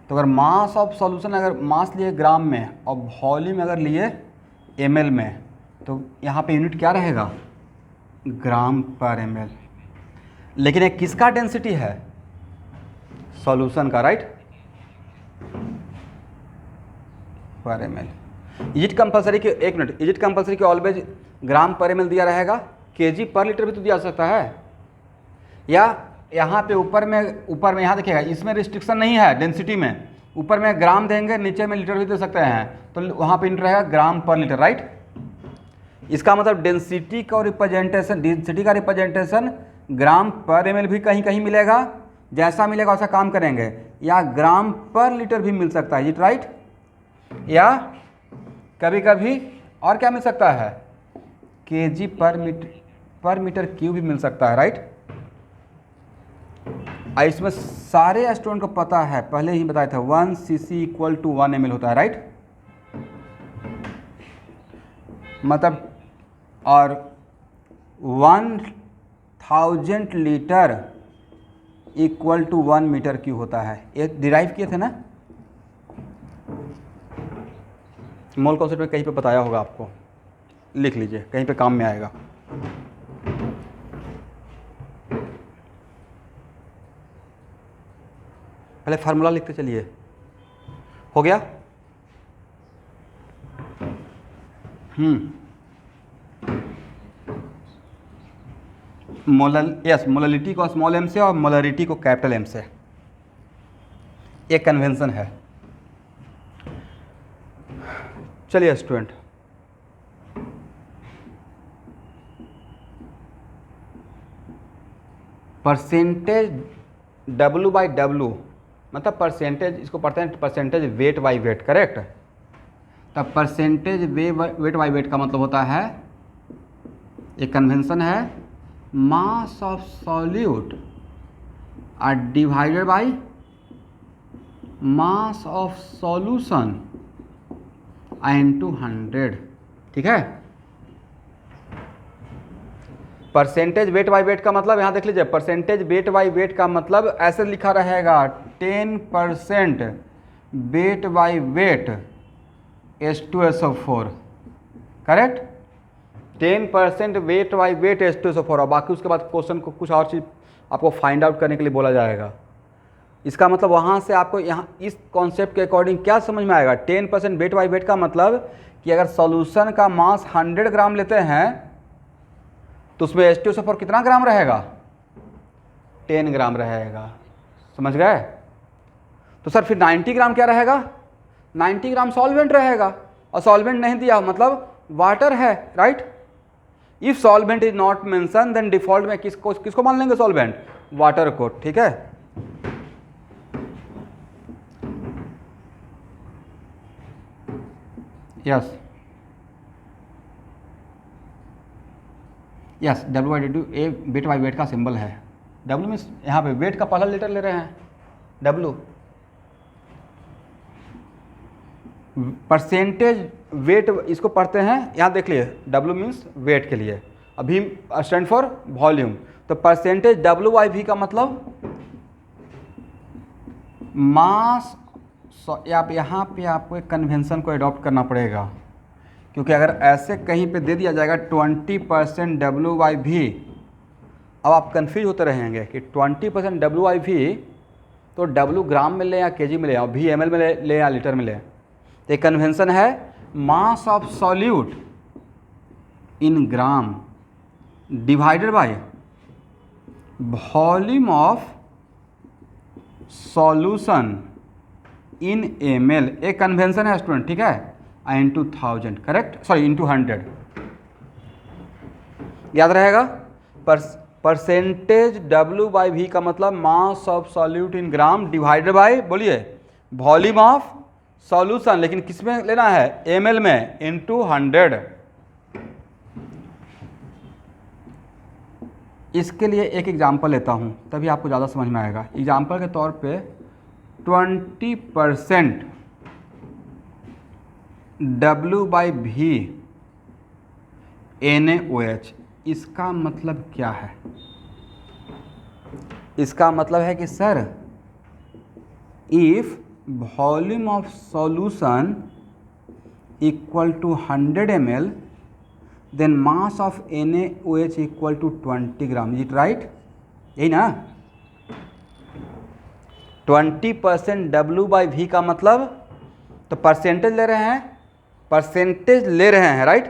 A: तो अगर मास ऑफ सॉल्यूशन अगर मास लिए ग्राम में और वॉल्यूम अगर लिए ml में, तो यहाँ पे यूनिट क्या रहेगा, ग्राम पर ml। लेकिन ये किसका डेंसिटी है, सॉल्यूशन का, राइट, पर ml। इज इट कंपलसरी कि, एक मिनट, इज इट कंपलसरी कि ऑलवेज ग्राम पर ml दिया रहेगा, केजी पर लीटर भी तो दिया सकता है, या यहाँ पे ऊपर में यहाँ देखिएगा, इसमें रिस्ट्रिक्शन नहीं है डेंसिटी में, ऊपर में ग्राम देंगे नीचे में लीटर भी दे सकते हैं, तो वहाँ पे यूनिट रहेगा ग्राम पर लीटर, राइट। इसका मतलब डेंसिटी का रिप्रेजेंटेशन ग्राम पर ml भी कहीं कहीं मिलेगा, जैसा मिलेगा वैसा काम करेंगे, या ग्राम पर लीटर भी मिल सकता है, इट राइट, या कभी कभी और क्या मिल सकता है, केजी पर मीटर क्यूब भी मिल सकता है, राइट। इसमें सारे स्टूडेंट को पता है, पहले ही बताया था 1 cc इक्वल टू 1 ml होता है, राइट। मतलब और 1000 litre equal to 1 metre cube होता है, ये डिराइव किए थे ना, मोल कॉन्सेप्ट में कहीं पे बताया होगा आपको, लिख लीजिए कहीं पे काम में आएगा। पहले फार्मूला लिखते चलिए, हो गया। मोललिटी को स्मॉल m से और मोलरिटी को कैपिटल M से, एक कन्वेंशन है। चलिए स्टूडेंट, परसेंटेज W/W मतलब परसेंटेज, इसको पढ़ते हैं percentage weight by weight, correct. तब परसेंटेज वेट बाई वेट का मतलब होता है, एक कन्वेंशन है, mass of solute are divided by mass of solution into 100, ठीक है। परसेंटेज वेट बाई वेट का मतलब यहाँ देख लीजिए, परसेंटेज वेट बाई वेट का मतलब ऐसे लिखा रहेगा, 10% wait by wait H2SO4, correct. 10% wait by wait H2SO4, और बाकी उसके बाद क्वेश्चन को कुछ और चीज़ आपको फाइंड आउट करने के लिए बोला जाएगा। इसका मतलब वहाँ से आपको यहाँ इस कॉन्सेप्ट के अकॉर्डिंग क्या समझ में आएगा, 10% वेट बाई वेट का मतलब कि अगर सॉल्यूशन का मास 100 ग्राम लेते हैं तो उसमें H2SO4 कितना ग्राम रहेगा, 10 ग्राम रहेगा। समझ गए? तो सर फिर 90 ग्राम क्या रहेगा, 90 ग्राम सॉल्वेंट रहेगा, और सॉल्वेंट नहीं दिया मतलब वाटर है, right. If solvent is not mention then default में किसको मान लेंगे सॉल्वेंट, वाटर को। ठीक है, यस यस, W/W ए वेट बाई वेट का सिंबल है। W मीन्स यहाँ पे वेट का पहला लेटर ले रहे हैं, W। परसेंटेज वेट इसको पढ़ते हैं, यहाँ देख लिए, W मीन्स वेट के लिए, अभी स्टैंड फॉर वॉल्यूम। तो परसेंटेज W/V का मतलब मास। आप यहाँ पे आपको एक कन्वेंशन को अडॉप्ट करना पड़ेगा, क्योंकि अगर ऐसे कहीं पे दे दिया जाएगा 20% W/V, अब आप कंफ्यूज होते रहेंगे कि 20% W/V तो W ग्राम में ले या केजी में ले, और V ml में ले या लीटर में ले। तो एक कन्वेंशन है mass of solute in gram divided by volume of solution in ml। एक कन्वेंशन है स्टूडेंट, ठीक है, इंटू 1000, करेक्ट, सॉरी इंटू 100, याद रहेगा। परसेंटेज W/V का मतलब मास of solute in gram divided by, बोलिए, वॉल्यूम ऑफ सॉल्यूशन, लेकिन किस में लेना है, ml में, इंटू 100। इसके लिए एक एग्जांपल लेता हूं तभी आपको ज़्यादा समझ में आएगा। एग्जांपल के तौर पे 20% W/V NaOH, इसका मतलब क्या है? इसका मतलब है कि sir if volume of solution equal to 100 ml then mass of NaOH equal to 20 gram. Is it right? यही ना? 20% W/V का मतलब, तो परसेंटेज ले रहे हैं, परसेंटेज ले रहे हैं, राइट।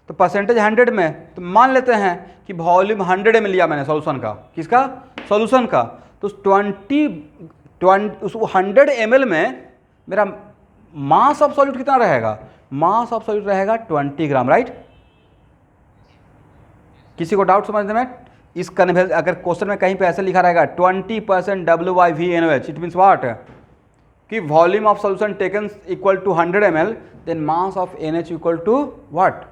A: तो परसेंटेज 100 में, तो मान लेते हैं कि वॉल्यूम 100 में लिया मैंने सॉल्यूशन का, किसका, सॉल्यूशन का। तो 100 ml में मेरा मास ऑफ सॉल्यूट कितना रहेगा, मास ऑफ सॉल्यूट रहेगा 20 ग्राम, राइट। किसी को डाउट समझने में? इस कन्वेंशन, अगर क्वेश्चन में कहीं पे ऐसे लिखा रहेगा 20% W/V NaOH, it means what, कि volume of solution taken equal to 100 ml then mass of NaOH equal to what,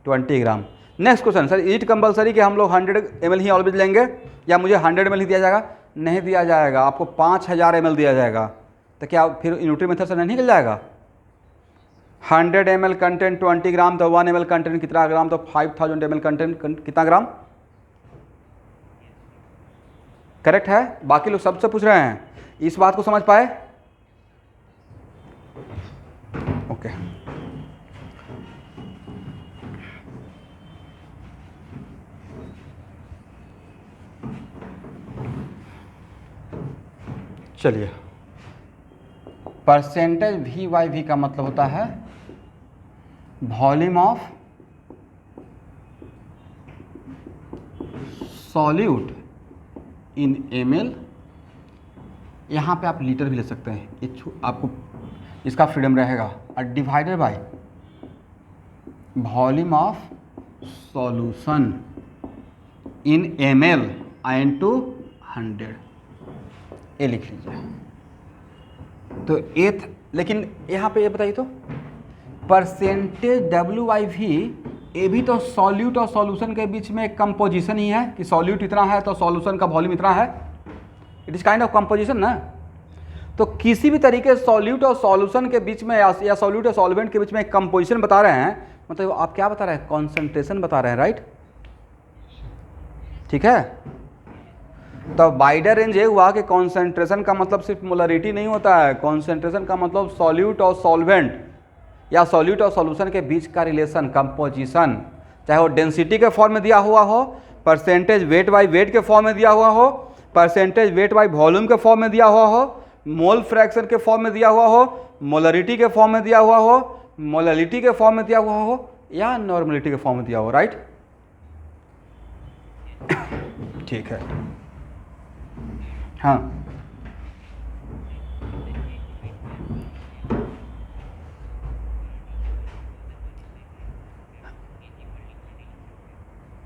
A: 20 gram. Next question, sir it compulsory कि हम लोग 100 ml ही ऑलवेज लेंगे, या मुझे 100 ml ही दिया जाएगा? नहीं दिया जाएगा, आपको 5000 ml दिया जाएगा। तो क्या फिर न्यूट्री मेथड से नहीं निकल जाएगा? 100 ml कंटेंट 20 ग्राम, तो 1 ml कंटेंट कितना ग्राम, तो 5000 ml कंटेंट कितना ग्राम, करेक्ट है। बाकी लोग सबसे पूछ रहे हैं, इस बात को समझ पाए? ओके, चलिए, परसेंटेज V/V का मतलब होता है volume of solute in ml। यहाँ पे आप लीटर भी ले सकते हैं, ये आपको इसका फ्रीडम रहेगा, और divided by volume of solution in ml into 100, ये लिख लीजिए। तो लेकिन यहाँ पे ये बताइए तो परसेंटेज W/V, ये भी तो सॉल्यूट और सॉल्यूशन के बीच में एक कंपोजिशन ही है, कि सॉल्यूट इतना है तो सॉल्यूशन का वॉल्यूम इतना है, it is kind of composition ना। तो किसी भी तरीके से सॉल्यूट और सॉल्यूशन के बीच में, या सॉल्यूट और सॉल्वेंट के बीच में एक कंपोजिशन बता रहे हैं, मतलब आप क्या बता रहे हैं, कॉन्सेंट्रेशन बता रहे हैं, राइट। ठीक है, तो वाइडर रेंज ये हुआ कि कॉन्सेंट्रेशन का मतलब सिर्फ मोलरिटी नहीं होता है, कॉन्सेंट्रेशन का मतलब सॉल्यूट और सॉल्वेंट या सॉल्यूट और सॉल्यूशन के बीच का रिलेशन, कंपोजिशन, चाहे वो डेंसिटी के फॉर्म में दिया हुआ हो, परसेंटेज वेट बाई वेट के फॉर्म में दिया हुआ हो, परसेंटेज वेट बाई वॉल्यूम के फॉर्म में दिया हुआ हो, मोल फ्रैक्शन के फॉर्म में दिया हुआ हो, मोलरिटी के फॉर्म में दिया हुआ हो, मोललिटी के फॉर्म में दिया हुआ हो, या नॉर्मलिटी के फॉर्म में दिया हो, राइट। ठीक है, हाँ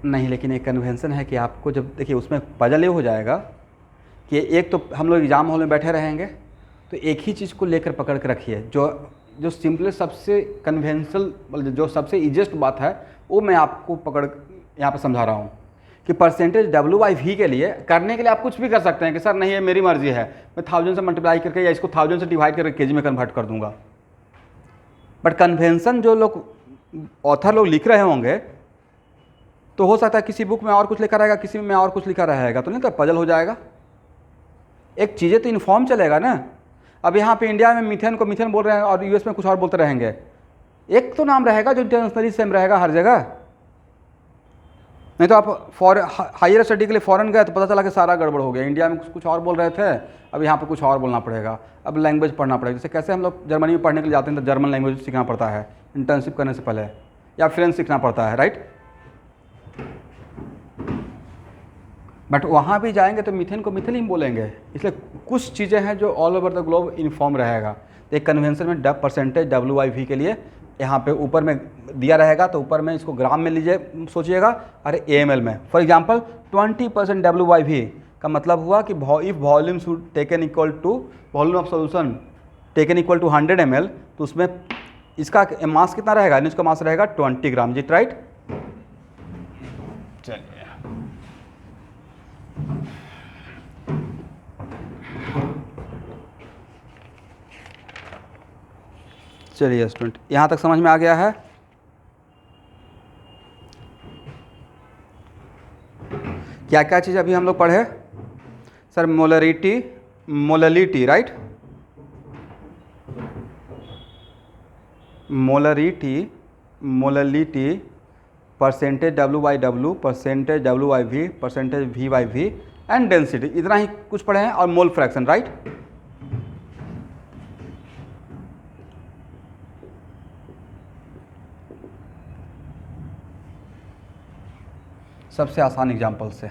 A: नहीं, लेकिन एक कन्वेंशन है कि आपको जब देखिए उसमें पजल ये हो जाएगा कि एक तो हम लोग एग्ज़ाम हॉल में बैठे रहेंगे तो एक ही चीज़ को लेकर पकड़ के रखिए, जो जो सिंपलेस्ट सबसे कन्वेंशनल जो सबसे ईजिएस्ट बात है वो मैं आपको पकड़ यहाँ पे समझा रहा हूँ कि परसेंटेज W/V के लिए करने के लिए आप कुछ भी कर सकते हैं कि सर नहीं ये मेरी मर्जी है, मैं 1000 से मल्टीप्लाई करके या इसको 1000 से डिवाइड करके केजी में कन्वर्ट कर दूंगा। बट कन्वेंशन जो लोग ऑथर लोग लिख रहे होंगे तो हो सकता है किसी बुक में और कुछ लिखा रहेगा, किसी में और कुछ लिखा रहेगा, तो नहीं तो पजल हो जाएगा। एक चीज़ें तो इन्फॉर्म चलेगा ना। अब यहाँ पे इंडिया में मीथेन को मीथेन बोल रहे हैं और यूएस में कुछ और बोलते रहेंगे, एक तो नाम रहेगा जो इंटरनेशनली सेम रहेगा हर जगह। नहीं तो आप हायर स्टडी के लिए फॉरेन गए तो पता चला कि सारा गड़बड़ हो गया, इंडिया में कुछ और बोल रहे थे, अब यहाँ पे कुछ और बोलना पड़ेगा, अब लैंग्वेज पढ़ना पड़ेगा। जैसे कैसे हम लोग जर्मनी में पढ़ने के लिए जाते हैं तो जर्मन लैंग्वेज सीखना पड़ता है इंटर्नशिप करने से पहले, या फ्रेंच सीखना पड़ता है, राइट। बट वहाँ भी जाएंगे तो मीथेन को मिथिलीन बोलेंगे, इसलिए कुछ चीज़ें हैं जो all over the globe inform रहेगा। तो एक कन्वेंशन में परसेंटेज W/V के लिए यहाँ पे ऊपर में दिया रहेगा, तो ऊपर में इसको ग्राम में लीजिए, सोचिएगा, अरे AML में। फॉर एग्जांपल 20% W/V का मतलब हुआ कि if volume should taken equal to volume of solution taken equal to 100 ml, तो उसमें इसका मास कितना रहेगा, इसका मास रहेगा 20 ग्राम, जी राइट। चलिए चलिए स्टूडेंट, यहाँ तक समझ में आ गया है। क्या क्या चीज़ अभी हम लोग पढ़े sir? Molarity, molality, right, molarity, molality, percentage W/W, percentage W/V, percentage V/V and density, इतना ही कुछ पढ़े हैं, और मोल फ्रैक्शन, राइट। सबसे आसान एग्जाम्पल से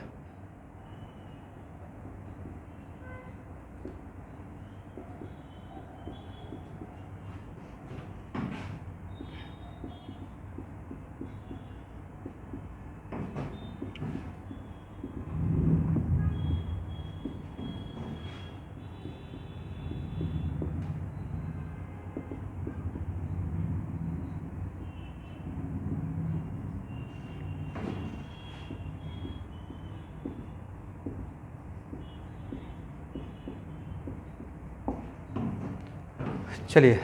A: चलिए,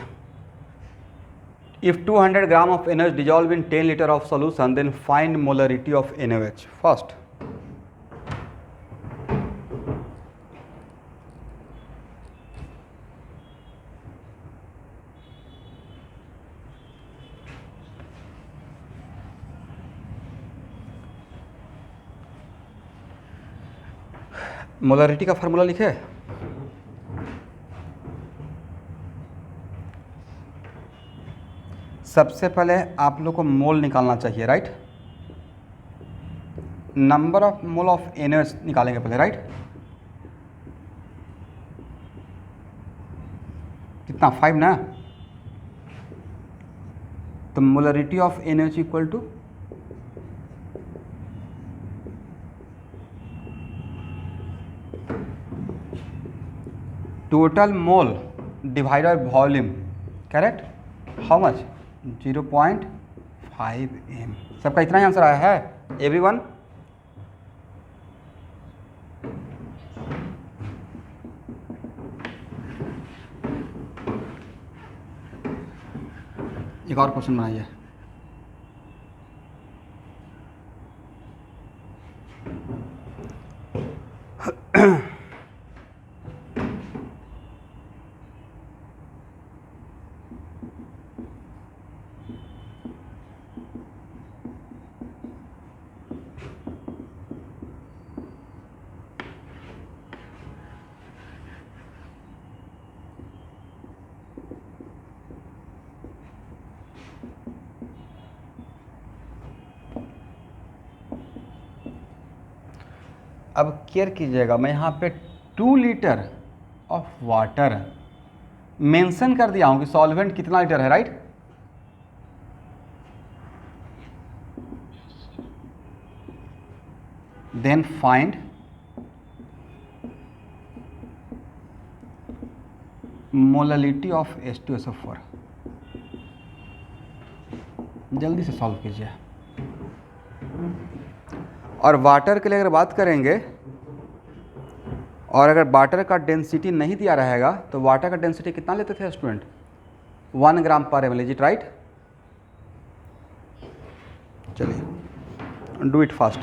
A: if 200 gram of NaOH dissolve in 10 liter of solution, then find molarity of NaOH. First, molarity का फार्मूला लिखे। सबसे पहले आप लोग को मोल निकालना चाहिए, right. Number of mole of NaOH निकालेंगे पहले, राइट। कितना, 5 ना। तो molarity of NaOH equal to total mole divided by volume, correct. How much, 0.5 m। सबका इतना ही आंसर आया है एवरीवन? एक और क्वेश्चन बनाइए। अब केयर कीजिएगा, मैं यहाँ पे 2 लीटर ऑफ वाटर मेंशन कर दिया हूँ कि सॉल्वेंट कितना लीटर है, right. Then find molality of H2SO4। जल्दी से सॉल्व कीजिए। और वाटर के लिए अगर बात करेंगे, और अगर वाटर का डेंसिटी नहीं दिया रहेगा तो वाटर का डेंसिटी कितना लेते थे student, 1 gram per ml, is it right. चलिए डू इट फास्ट।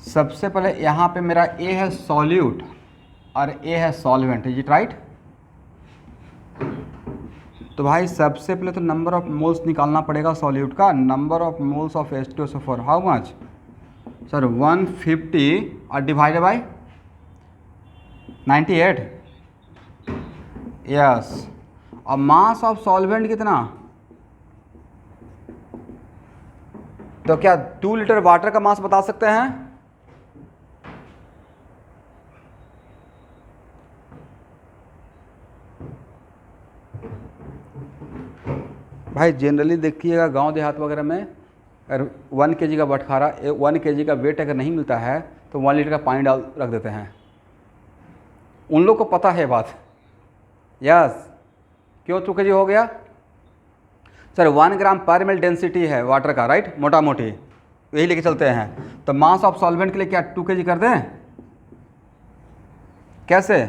A: सबसे पहले यहाँ पे मेरा A है सॉल्यूट और A है सॉल्वेंट, इज इट राइट। तो भाई सबसे पहले तो नंबर ऑफ मोल्स निकालना पड़ेगा सॉल्यूट का। Number of moles of H2SO4 how much sir, 150 और डिवाइडेड बाय 98, यस। और मास ऑफ सॉल्वेंट कितना, तो क्या 2 लीटर वाटर का मास बता सकते हैं। भाई जनरली देखिएगा गांव देहात वगैरह में अगर 1 kg का बटखारा 1 kg का वेट अगर नहीं मिलता है तो 1 लीटर का पानी डाल रख देते हैं। उन लोग को पता है बात, यस। क्यों 2 kg हो गया सर, 1 ग्राम पर ml डेंसिटी है वाटर का, राइट, मोटा मोटी यही लेके चलते हैं। तो मास ऑफ सॉल्वेंट के लिए क्या 2 kg कर दें, कैसे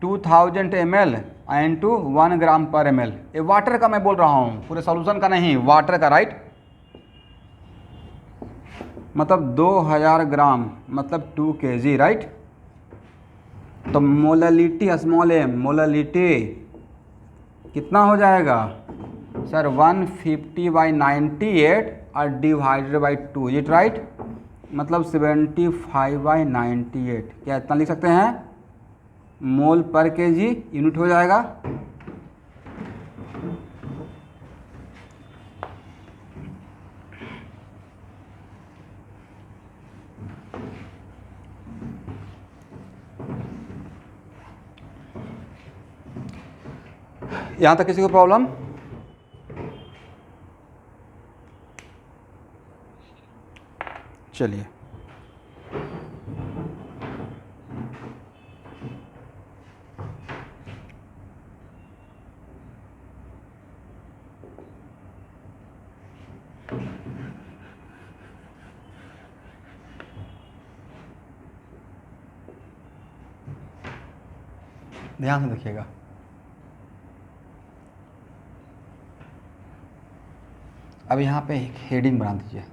A: 2000 ml इंटू 1 ग्राम पर ml। ये वाटर का मैं बोल रहा हूँ, पूरे सॉल्यूशन का नहीं, वाटर का, राइट। मतलब 2000 ग्राम मतलब 2 kg, राइट। तो मोललिटी स्मॉल m, मोललिटी कितना हो जाएगा सर, 150/98 और डिवाइडेड बाई 2, इट राइट, मतलब 75/98। क्या इतना लिख सकते हैं, मोल पर केजी यूनिट हो जाएगा। यहां तक किसी को प्रॉब्लम, चलिए ध्यान से देखिएगा। अब यहाँ पे एक हेडिंग बना दीजिए।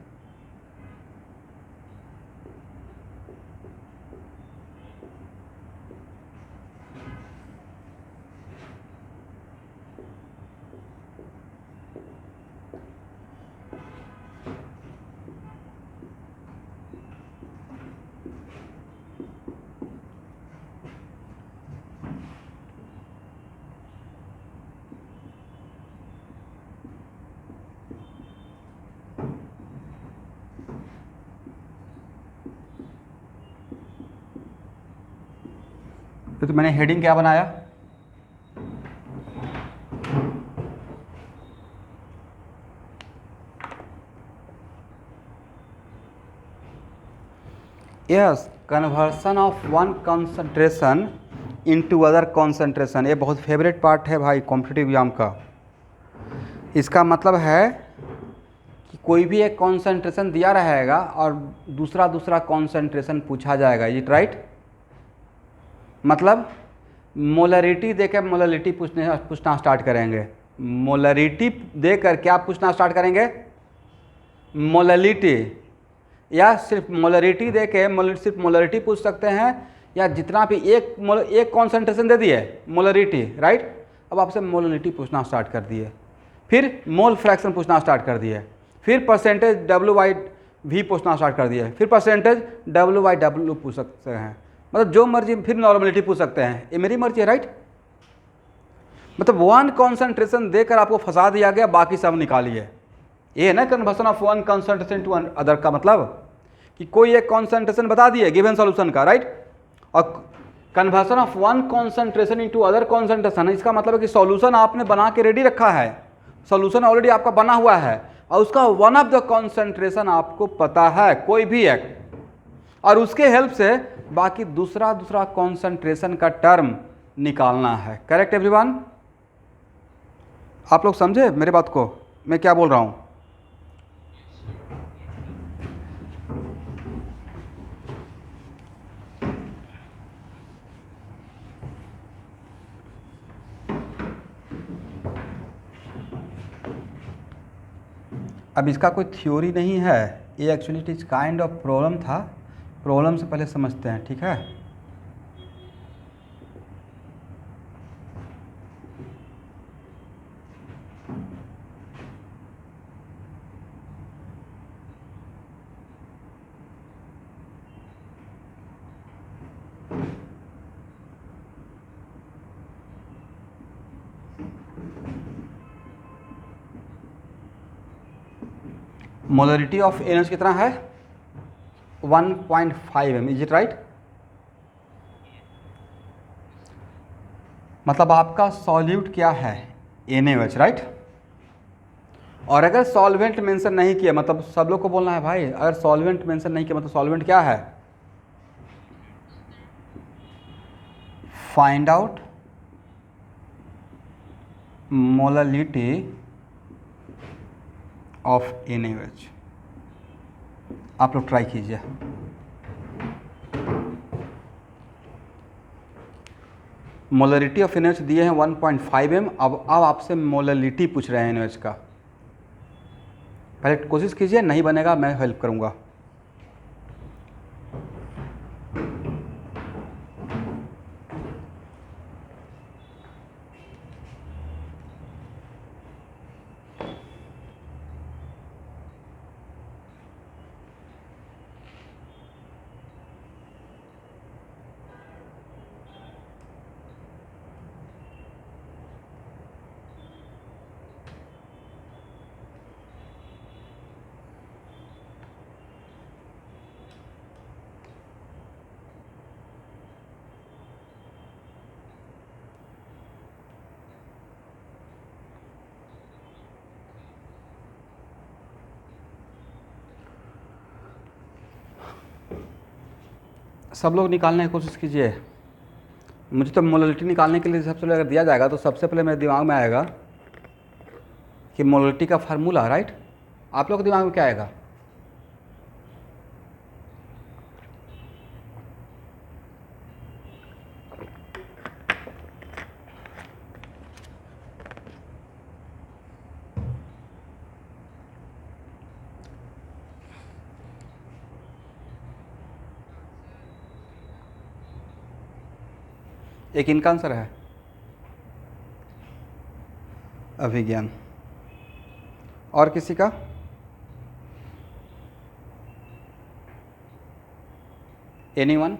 A: तो मैंने हेडिंग क्या बनाया, yes, conversion of one concentration into other concentration. ये बहुत फेवरेट पार्ट है भाई कॉम्पिटिटिव एग्जाम का। इसका मतलब है कि कोई भी एक कंसंट्रेशन दिया रहेगा और दूसरा कंसंट्रेशन पूछा जाएगा, इट राइट। मतलब मोलरिटी देकर मोलरिटी पूछना स्टार्ट करेंगे। मोलरिटी देकर क्या पूछना स्टार्ट करेंगे, मोललिटी, या सिर्फ मोलरिटी देके सिर्फ मोलरिटी पूछ सकते हैं, या जितना भी एक कॉन्सेंट्रेशन दे दिए मोलरिटी, राइट। अब आपसे मोलरिटी पूछना स्टार्ट कर दिए, फिर मोल फ्रैक्शन पूछना स्टार्ट कर दिए, फिर परसेंटेज W/V पूछना स्टार्ट कर दिए, फिर परसेंटेज W/W पूछ सकते हैं। मतलब जो मर्जी, फिर नॉर्मलिटी पूछ सकते हैं, ये मेरी मर्जी है, राइट। मतलब वन कॉन्सेंट्रेशन देकर आपको फंसा दिया गया, बाकी सब निकालिए, ये है ना conversion of one concentration to other का मतलब कि कोई एक कॉन्सेंट्रेशन बता दिए गिवन सॉल्यूशन का, राइट, और conversion of one concentration into other concentration, इसका मतलब है कि सॉल्यूशन आपने बना के रेडी रखा है, सॉल्यूशन ऑलरेडी आपका बना हुआ है और उसका वन ऑफ द कॉन्सेंट्रेशन आपको पता है कोई भी एक, और उसके हेल्प से बाकी दूसरा दूसरा कॉन्सेंट्रेशन का टर्म निकालना है। Correct everyone? आप लोग समझे मेरे बात को, मैं क्या बोल रहा हूं? अब इसका कोई थ्योरी नहीं है, ये actually it is kind of problem था। प्रॉब्लम से पहले समझते हैं, ठीक है? मोलरिटी ऑफ एनर्जी कितना है? 1.5 m, इज इट राइट? मतलब आपका सॉल्यूट क्या है? NaOH, right? और अगर सॉल्वेंट मेंशन नहीं किया, मतलब सब लोग को बोलना है भाई, अगर सॉल्वेंट मेंशन नहीं किया मतलब सॉल्वेंट क्या है? Find out molarity of NaOH। आप लोग ट्राई कीजिए। मोलरिटी ऑफ NaOH दिए हैं 1.5 m, अब आपसे मोलरिटी पूछ रहे हैं NaOH का। पहले कोशिश कीजिए, नहीं बनेगा मैं हेल्प करूंगा। सब लोग निकालने की कोशिश कीजिए। मुझे तो मोलरिटी निकालने के लिए सबसे पहले अगर दिया जाएगा तो सबसे पहले मेरे दिमाग में आएगा कि मोलरिटी का फार्मूला, राइट? आप लोग के दिमाग में क्या आएगा? एक इनका आंसर है अभिज्ञान, और किसी का? एनीवन?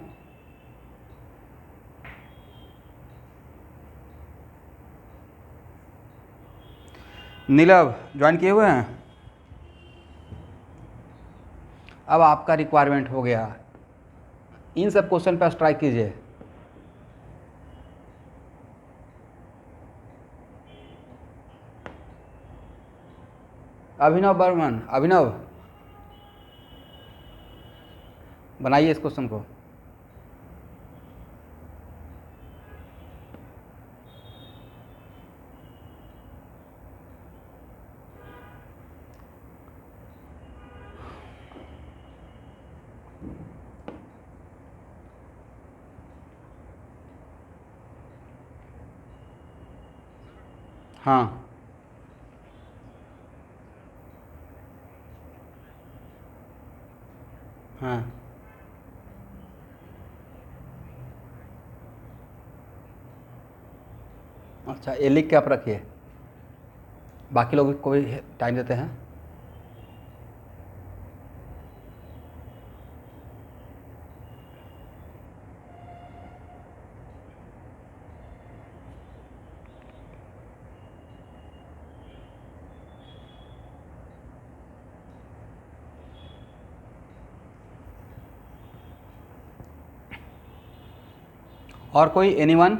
A: नीलव ज्वाइन किए हुए हैं? अब आपका रिक्वायरमेंट हो गया, इन सब क्वेश्चन पर स्ट्राइक कीजिए। अभिनव बर्मन, अभिनव बनाइए इस क्वेश्चन को। हाँ, हाँ, अच्छा ये लिख के आप रखिए, बाकी लोगों को भी टाइम देते हैं। और कोई एनीवन?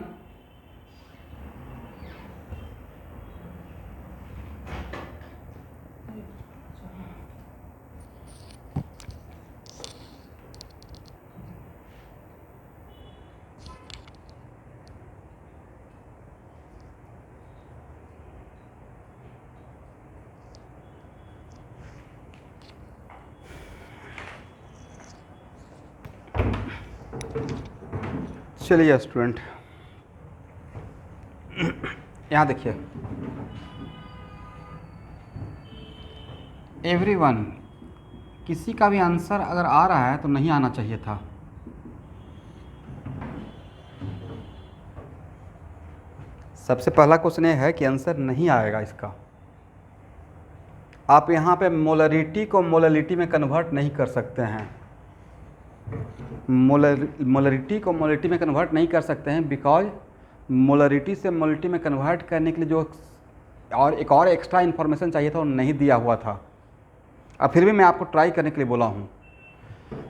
A: चलिए स्टूडेंट, यहाँ देखिए, एवरीवन, किसी का भी आंसर अगर आ रहा है तो नहीं आना चाहिए था। सबसे पहला क्वेश्चन ये है कि आंसर नहीं आएगा इसका। आप यहाँ पे मोलरिटी को मोललिटी में कन्वर्ट नहीं कर सकते हैं। मोलरिटी को मोलरिटी में कन्वर्ट नहीं कर सकते हैं बिकॉज मोलरिटी से मोलरिटी में कन्वर्ट करने के लिए जो और एक और एक्स्ट्रा इन्फॉर्मेशन चाहिए था वो नहीं दिया हुआ था। अब फिर भी मैं आपको ट्राई करने के लिए बोला हूँ,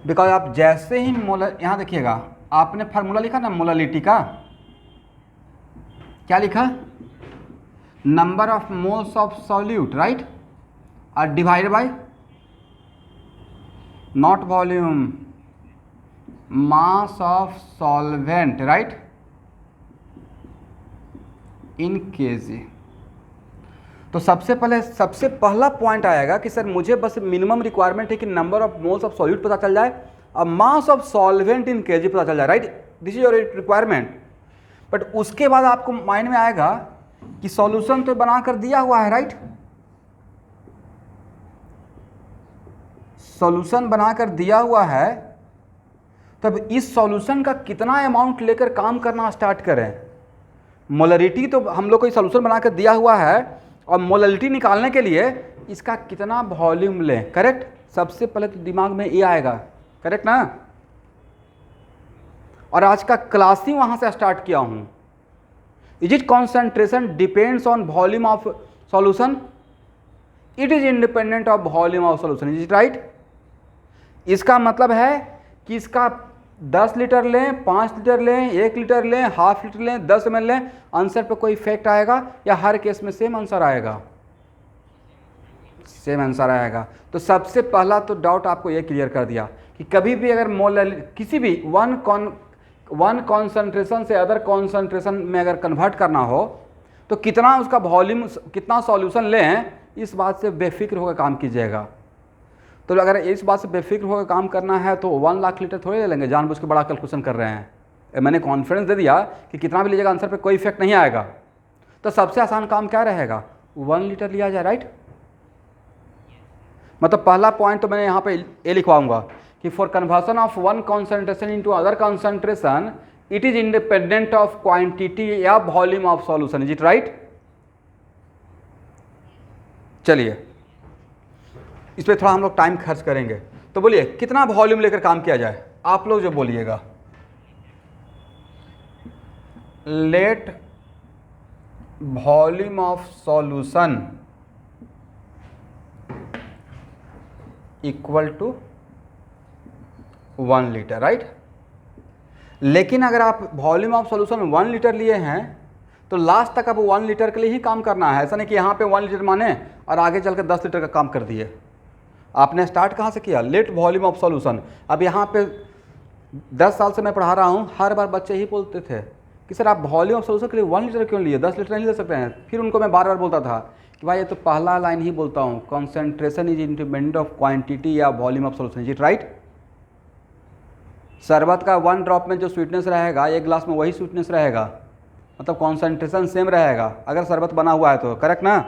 A: बिकॉज आप जैसे ही यहाँ देखिएगा, आपने फार्मूला लिखा ना मोलरिटी का, क्या लिखा? Number of moles of solute, right, और divide by not volume, mass of solvent, right, in KG. तो सबसे पहला पॉइंट आएगा कि सर मुझे बस मिनिमम रिक्वायरमेंट है कि number of moles of solute पता चल जाए और मास ऑफ सॉल्वेंट इन केजी पता चल जाए, right, this is your requirement. But उसके बाद आपको माइंड में आएगा कि सॉल्यूशन तो बनाकर दिया हुआ है, राइट, सॉल्यूशन बनाकर दिया हुआ है, तब इस सॉल्यूशन का कितना अमाउंट लेकर काम करना स्टार्ट करें। मोलरिटी तो हम लोग को सॉल्यूशन बनाकर दिया हुआ है और मोलरिटी निकालने के लिए इसका कितना वॉल्यूम लें, करेक्ट। सबसे पहले तो दिमाग में ये आएगा, करेक्ट ना। और आज का क्लास ही वहां से स्टार्ट किया हूं। Is it concentration depends on volume of solution? It is independent of volume of solution, is it right. इसका मतलब है कि इसका 10 लीटर लें, 5 लीटर लें, 1 लीटर लें, हाफ लीटर लें, 10 ml लें, आंसर पे कोई इफेक्ट आएगा या हर केस में सेम आंसर आएगा? सेम आंसर आएगा। तो सबसे पहला तो डाउट आपको ये क्लियर कर दिया कि कभी भी अगर किसी भी वन कॉन्सेंट्रेशन से अदर कॉन्सेंट्रेशन में अगर कन्वर्ट करना हो तो कितना उसका वॉल्यूम, कितना सॉल्यूशन लें, इस बात से बेफिक्र होकर काम कीजिएगा। तो अगर इस बात से बेफिक्र होकर काम करना है तो 1 लाख लीटर थोड़ी ले लेंगे, जानबूझ के बड़ा कैलकुलेशन कर रहे हैं। मैंने कॉन्फिडेंस दे दिया कि कितना भी लीजिएगा आंसर पे कोई इफेक्ट नहीं आएगा। तो सबसे आसान काम क्या रहेगा? 1 लीटर लिया जाए, राइट। मतलब पहला पॉइंट तो मैंने यहाँ पे ये लिखवाऊंगा कि for conversion of one concentration into other concentration it is independent of quantity या volume of solution, is it right. चलिए इस पर थोड़ा हम लोग टाइम खर्च करेंगे। तो बोलिए कितना वॉल्यूम लेकर काम किया जाए, आप लोग जो बोलिएगा। Let volume of solution equal to 1 litre, right. लेकिन अगर आप वॉल्यूम ऑफ सॉल्यूशन 1 लीटर लिए हैं तो लास्ट तक आप 1 लीटर के लिए ही काम करना है। ऐसा नहीं कि यहाँ पे 1 लीटर माने और आगे चलकर 10 लीटर का काम कर दिए। आपने स्टार्ट कहाँ से किया? Let volume of solution. अब यहाँ पे 10 साल से मैं पढ़ा रहा हूँ, हर बार बच्चे ही बोलते थे कि सर आप वॉल्यूम ऑफ सॉल्यूशन के लिए 1 लीटर क्यों लिए, 10 लीटर नहीं ले सकते हैं। फिर उनको मैं बार बार बोलता था कि भाई ये तो पहला लाइन ही बोलता हूँ, concentration is independent of quantity या volume of solution, is it right. शरबत का 1 ड्रॉप में जो स्वीटनेस रहेगा 1 ग्लास में वही स्वीटनेस रहेगा, मतलब कॉन्सेंट्रेशन सेम रहेगा अगर शरबत बना हुआ है तो, करेक्ट ना।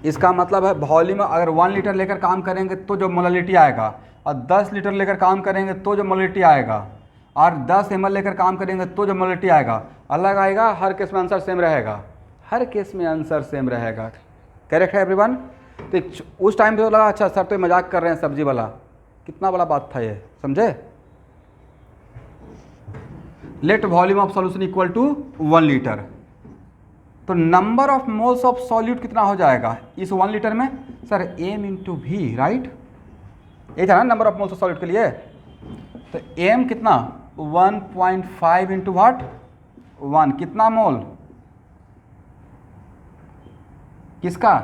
A: इसका मतलब है वॉल्यूम अगर 1 लीटर लेकर काम करेंगे तो जो मोलरिटी आएगा, और 10 लीटर लेकर काम करेंगे तो जो मोलरिटी आएगा, और 10 ml लेकर काम करेंगे तो जो मोलरिटी आएगा अलग आएगा। हर केस में आंसर सेम रहेगा, हर केस में आंसर सेम रहेगा, करेक्ट है एवरीवन। तो उस टाइम पे तो लगा अच्छा सर तो मजाक कर रहे हैं सब्जी वाला, कितना बड़ा बात था ये, समझे। Let volume of solution equal to 1 litre. तो number of moles of solute कितना हो जाएगा इस 1 लीटर में? Sir m into V, right. ये था ना number of moles of solute के लिए। तो m कितना 1.5 इंटू वाट 1, कितना मोल किसका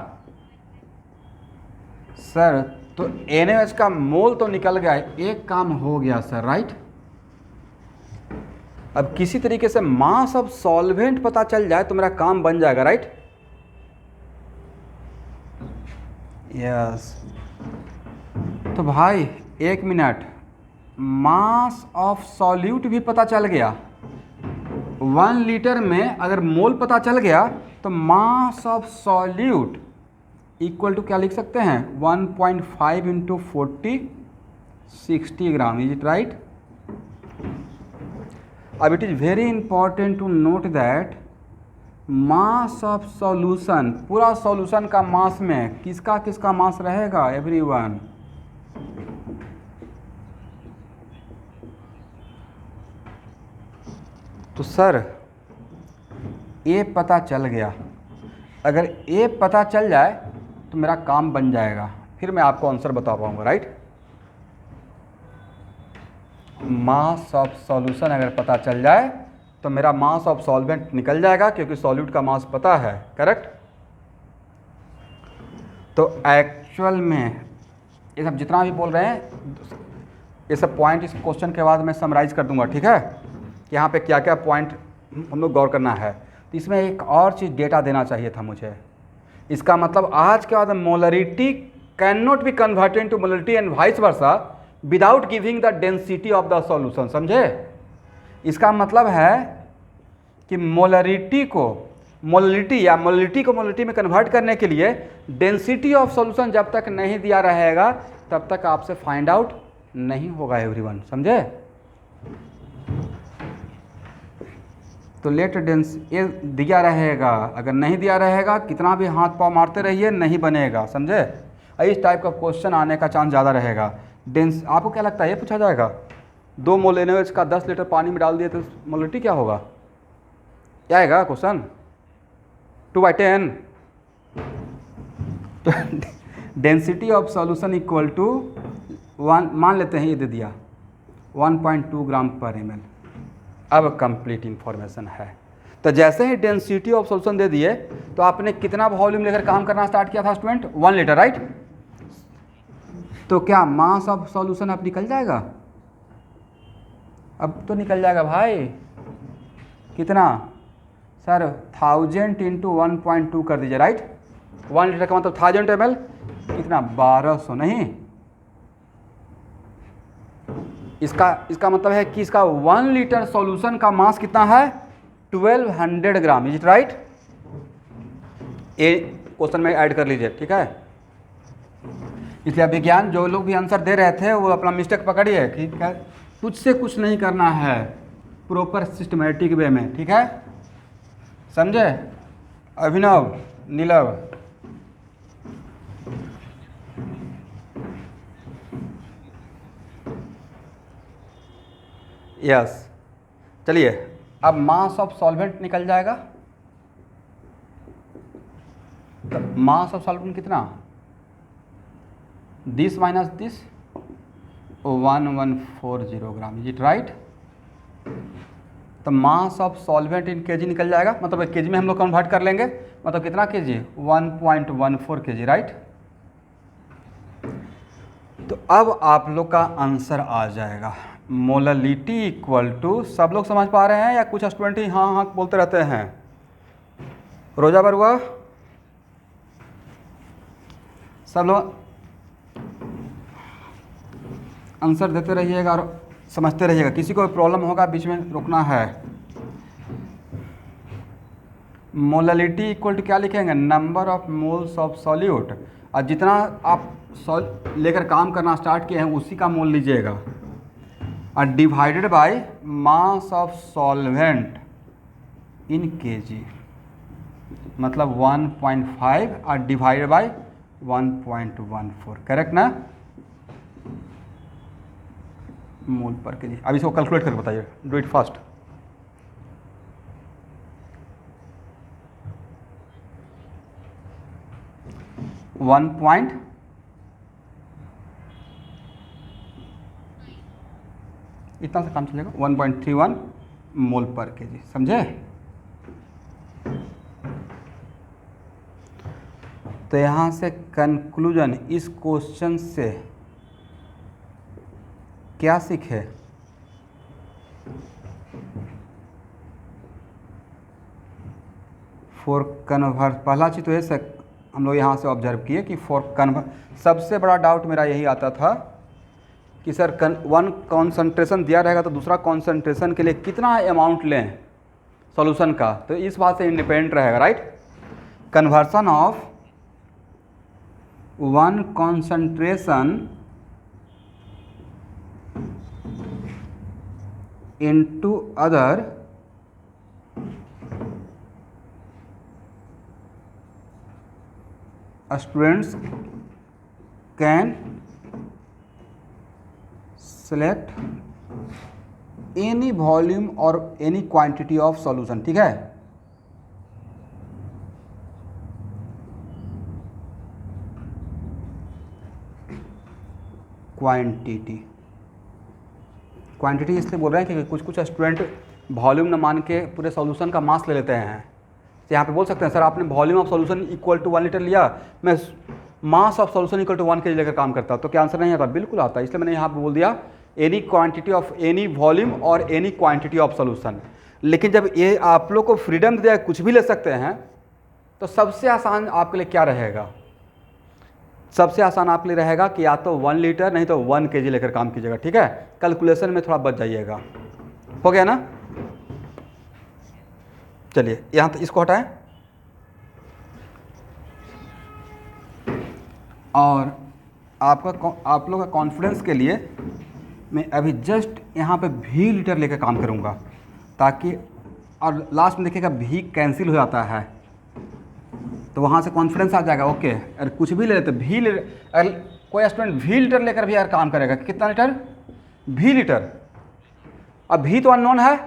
A: सर? तो NaOH का मोल तो निकल गया, एक काम हो गया सर, राइट। अब किसी तरीके से मास ऑफ सॉल्वेंट पता चल जाए तो मेरा काम बन जाएगा, राइट। यस तो भाई एक मिनट, मास ऑफ सॉल्यूट भी पता चल गया। 1 लीटर में अगर मोल पता चल गया तो mass of solute equal to क्या लिख सकते हैं? 1.5 into 40 60 gram, is it right? अब it is very important to note that mass of solution, पूरा सॉल्यूशन का मास में किसका किसका मास रहेगा एवरीवन? तो सर ए पता चल गया, अगर ए पता चल जाए तो मेरा काम बन जाएगा, फिर मैं आपको आंसर बता पाऊंगा, राइट। मास ऑफ सॉल्यूशन अगर पता चल जाए तो मेरा मास ऑफ सॉल्वेंट निकल जाएगा, क्योंकि सॉल्यूट का मास पता है, करेक्ट। तो एक्चुअल में ये सब जितना भी बोल रहे हैं, ये सब पॉइंट इस क्वेश्चन के बाद मैं समराइज कर दूंगा, ठीक है, कि यहाँ पे क्या क्या पॉइंट हम लोग गौर करना है। तो इसमें एक और चीज़ डेटा देना चाहिए था मुझे। इसका मतलब आज के बाद molarity can not be converted to molarity and vice versa without giving the density of the solution, समझे? इसका मतलब है कि मोलरिटी को मोलरिटी में कन्वर्ट करने के लिए डेंसिटी ऑफ सॉल्यूशन जब तक नहीं दिया रहेगा तब तक आपसे फाइंड आउट नहीं होगा एवरीवन, समझे? तो लेट डेंस ये दिया रहेगा, अगर नहीं दिया रहेगा कितना भी हाथ पाँव मारते रहिए नहीं बनेगा, समझे? इस टाइप का क्वेश्चन आने का चांस ज़्यादा रहेगा। डेंस आपको क्या लगता है ये पूछा जाएगा? 2 मोल NaOH का 10 लीटर पानी में डाल दिए तो मोलरिटी क्या होगा? क्या आएगा क्वेश्चन? 2/10। तो density of solution equal to 1, मान लेते हैं ये दे दिया 1.2 ग्राम पर ml। अब कंप्लीट इंफॉर्मेशन है। तो जैसे ही डेंसिटी ऑफ सॉल्यूशन दे दिए तो आपने कितना वॉल्यूम लेकर काम करना स्टार्ट किया था स्टूडेंट? 1 litre, right. तो क्या मास ऑफ सॉल्यूशन अब निकल जाएगा? अब तो निकल जाएगा भाई। कितना सर? 1000 इंटू 1.2 कर दीजिए, राइट। 1 लीटर का मतलब 1000 ml, कितना? 1200, नहीं? इसका मतलब है कि इसका 1 लीटर सॉल्यूशन का मास कितना है? 1200 ग्राम, इज इट राइट? ये क्वेश्चन में ऐड कर लीजिए, ठीक है। इसलिए विज्ञान जो लोग भी आंसर दे रहे थे वो अपना मिस्टेक पकड़िए कि तुझसे कुछ नहीं करना है, प्रॉपर सिस्टमेटिक वे में, ठीक है, समझे? अभिनव, नीलव, यस। चलिए अब मास ऑफ सॉल्वेंट निकल जाएगा। तो मास ऑफ सॉल्वेंट कितना? This minus this 1140 gram, is it right? तो mass of solvent in KG निकल जाएगा, मतलब केजी में हम लोग कन्वर्ट कर लेंगे, मतलब कितना केजी? 1.14 KG, right. तो अब आप लोग का आंसर आ जाएगा। मोललिटी इक्वल टू, सब लोग समझ पा रहे हैं या कुछ स्टूडेंट ही हाँ हाँ बोलते रहते हैं? रोजा बरुआ, सब लोग आंसर देते रहिएगा और समझते रहिएगा, किसी को प्रॉब्लम होगा बीच में रोकना है। मोललिटी इक्वल टू क्या लिखेंगे? Number of moles of solute, और जितना आप लेकर काम करना स्टार्ट किए हैं उसी का मोल लीजिएगा, और divided bye mass of solvent in KG, मतलब 1.5 और डिवाइडेड बाय 1.14, करेक्ट ना? मोल पर केजी। अब इसको कैलकुलेट करके बताइए, डू इट फास्ट। कितना सा काम चलेगा 1.31 मोल पर केजी, समझे। तो यहाँ से कंक्लूजन इस क्वेश्चन से क्या सीखे, फॉर कन्वर्स, पहला चीज़ तो ये हम लोग यहाँ से ऑब्जर्व किए कि फॉर कन्वर्स, सबसे बड़ा डाउट मेरा यही आता था कि सर वन कॉन्सेंट्रेशन दिया रहेगा तो दूसरा कॉन्सेंट्रेशन के लिए कितना अमाउंट लें सॉल्यूशन का, तो इस बात से इंडिपेंडेंट रहेगा, right. Conversion of one concentration into other students can select any volume or any quantity of solution, ठीक है। क्वांटिटी इसलिए बोल रहे हैं कि कुछ स्टूडेंट वॉल्यूम न मान के पूरे सॉल्यूशन का मास ले लेते हैं। तो यहाँ पे बोल सकते हैं सर आपने volume of solution equal to 1 litre लिया, मैं mass of solution equal to 1 kg लेकर काम करता, तो क्या आंसर नहीं आता? बिल्कुल आता। इसलिए मैंने यहाँ पे बोल दिया any quantity of any volume और एनी क्वांटिटी ऑफ सॉल्यूशन। लेकिन जब ये आप लोग को फ्रीडम दिया कुछ भी ले सकते हैं, तो सबसे आसान आपके लिए क्या रहेगा? सबसे आसान आपके लिए रहेगा कि या तो 1 लीटर नहीं तो 1 kg लेकर काम कीजिएगा, ठीक है। कैलकुलेशन में थोड़ा बच जाइएगा, हो गया ना। चलिए यहाँ तो इसको हटाएं और आप लोग का कॉन्फिडेंस के लिए मैं अभी जस्ट यहाँ पे भी लीटर लेकर काम करूँगा, ताकि और लास्ट में देखिएगा भी कैंसिल हो जाता है तो वहाँ से कॉन्फिडेंस आ जाएगा। ओके, अगर कुछ भी ले लेते भी ले, अगर कोई स्टूडेंट भी लीटर लेकर भी यार काम करेगा, कितना लीटर? भी लीटर। अब भी तो अननोन है,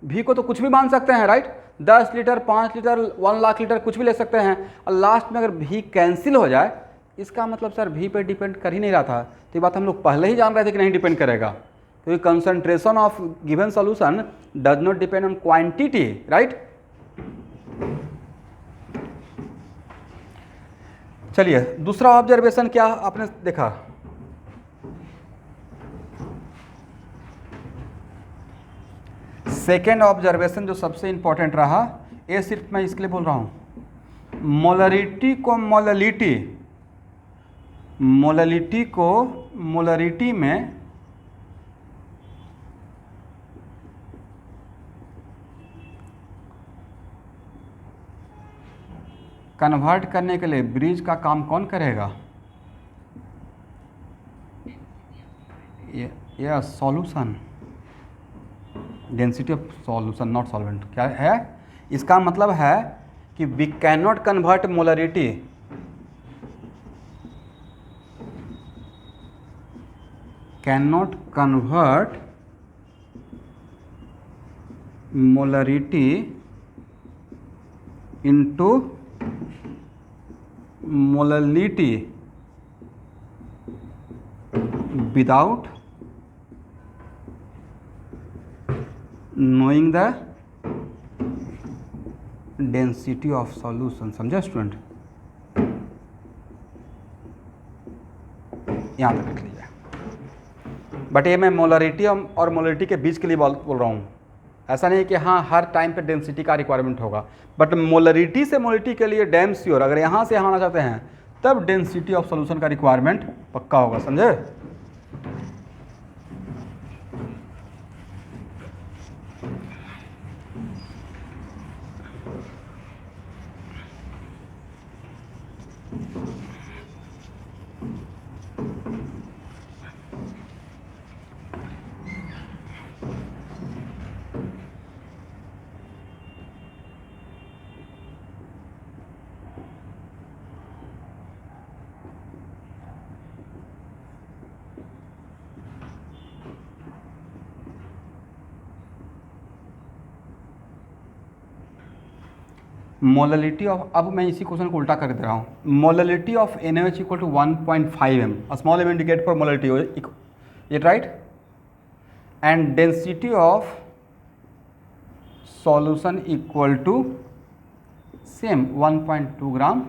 A: भी को तो कुछ भी मान सकते हैं, right. 10 litre, 5 litre, 1 lakh litre कुछ भी ले सकते हैं। और लास्ट में अगर भी कैंसिल हो जाए, इसका मतलब सर भी पे डिपेंड कर ही नहीं रहा था। तो ये बात हम लोग पहले ही जान रहे थे कि नहीं डिपेंड करेगा, क्योंकि concentration of given solution does not depend on quantity, right. चलिए दूसरा ऑब्जर्वेशन क्या आपने देखा? सेकेंड ऑब्जर्वेशन जो सबसे इंपॉर्टेंट रहा, ये सिर्फ मैं इसके लिए बोल रहा हूं, मोलरिटी को मोलरिटी में कन्वर्ट करने के लिए ब्रिज का काम कौन करेगा? ये solution, density of solution not solvent. क्या है इसका मतलब? है कि we can not convert molarity into molality without knowing the density of solution। समझे स्टूडेंट? यहाँ तक लिख लीजिए। बट ये मैं मोलरिटी और मोलरिटी के बीच के लिए बोल रहा हूँ। ऐसा नहीं कि हाँ हर टाइम पे डेंसिटी का रिक्वायरमेंट होगा, बट मोलरिटी से मोलरिटी के लिए डैम श्योर, अगर यहाँ से यहाँ आना चाहते हैं तब डेंसिटी ऑफ सॉल्यूशन का रिक्वायरमेंट पक्का होगा, समझे? मोलरिटी ऑफ, अब मैं इसी क्वेश्चन को उल्टा कर दे रहा हूँ। Molarity of NaOH equal to 1.5 m, small m indicate for molarity, it right. And density of solution equal to same 1.2 gram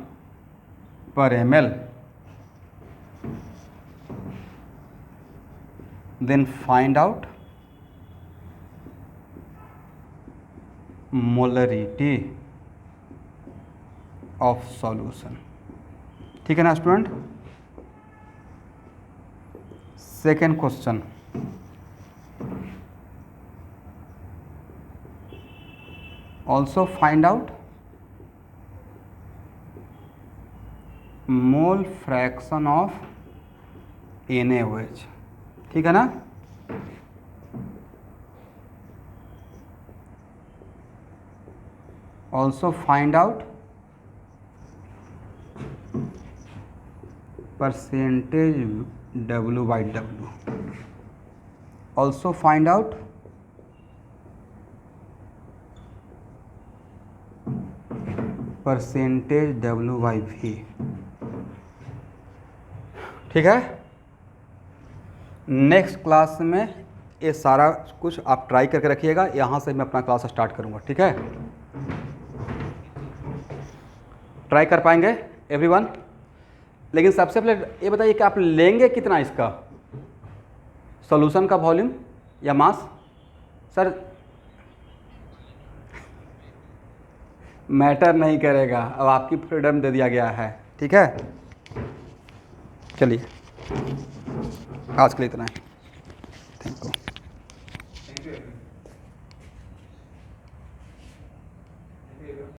A: per ml, then find out molarity of solution। ठीक है ना student. Second question, also find out mole fraction of NaOH। ठीक है ना। Also find out percentage W/W। Also find out percentage W/V। ठीक है। Next class में ये सारा कुछ आप ट्राई करके रखिएगा, यहाँ से मैं अपना क्लास स्टार्ट करूँगा। ठीक है, ट्राई कर पाएंगे एवरीवन। लेकिन सबसे पहले ये बताइए कि आप लेंगे कितना इसका सॉल्यूशन का वॉल्यूम या मास। सर मैटर नहीं करेगा, अब आपकी फ्रीडम दे दिया गया है। ठीक है, चलिए आज के लिए इतना है। Thank you.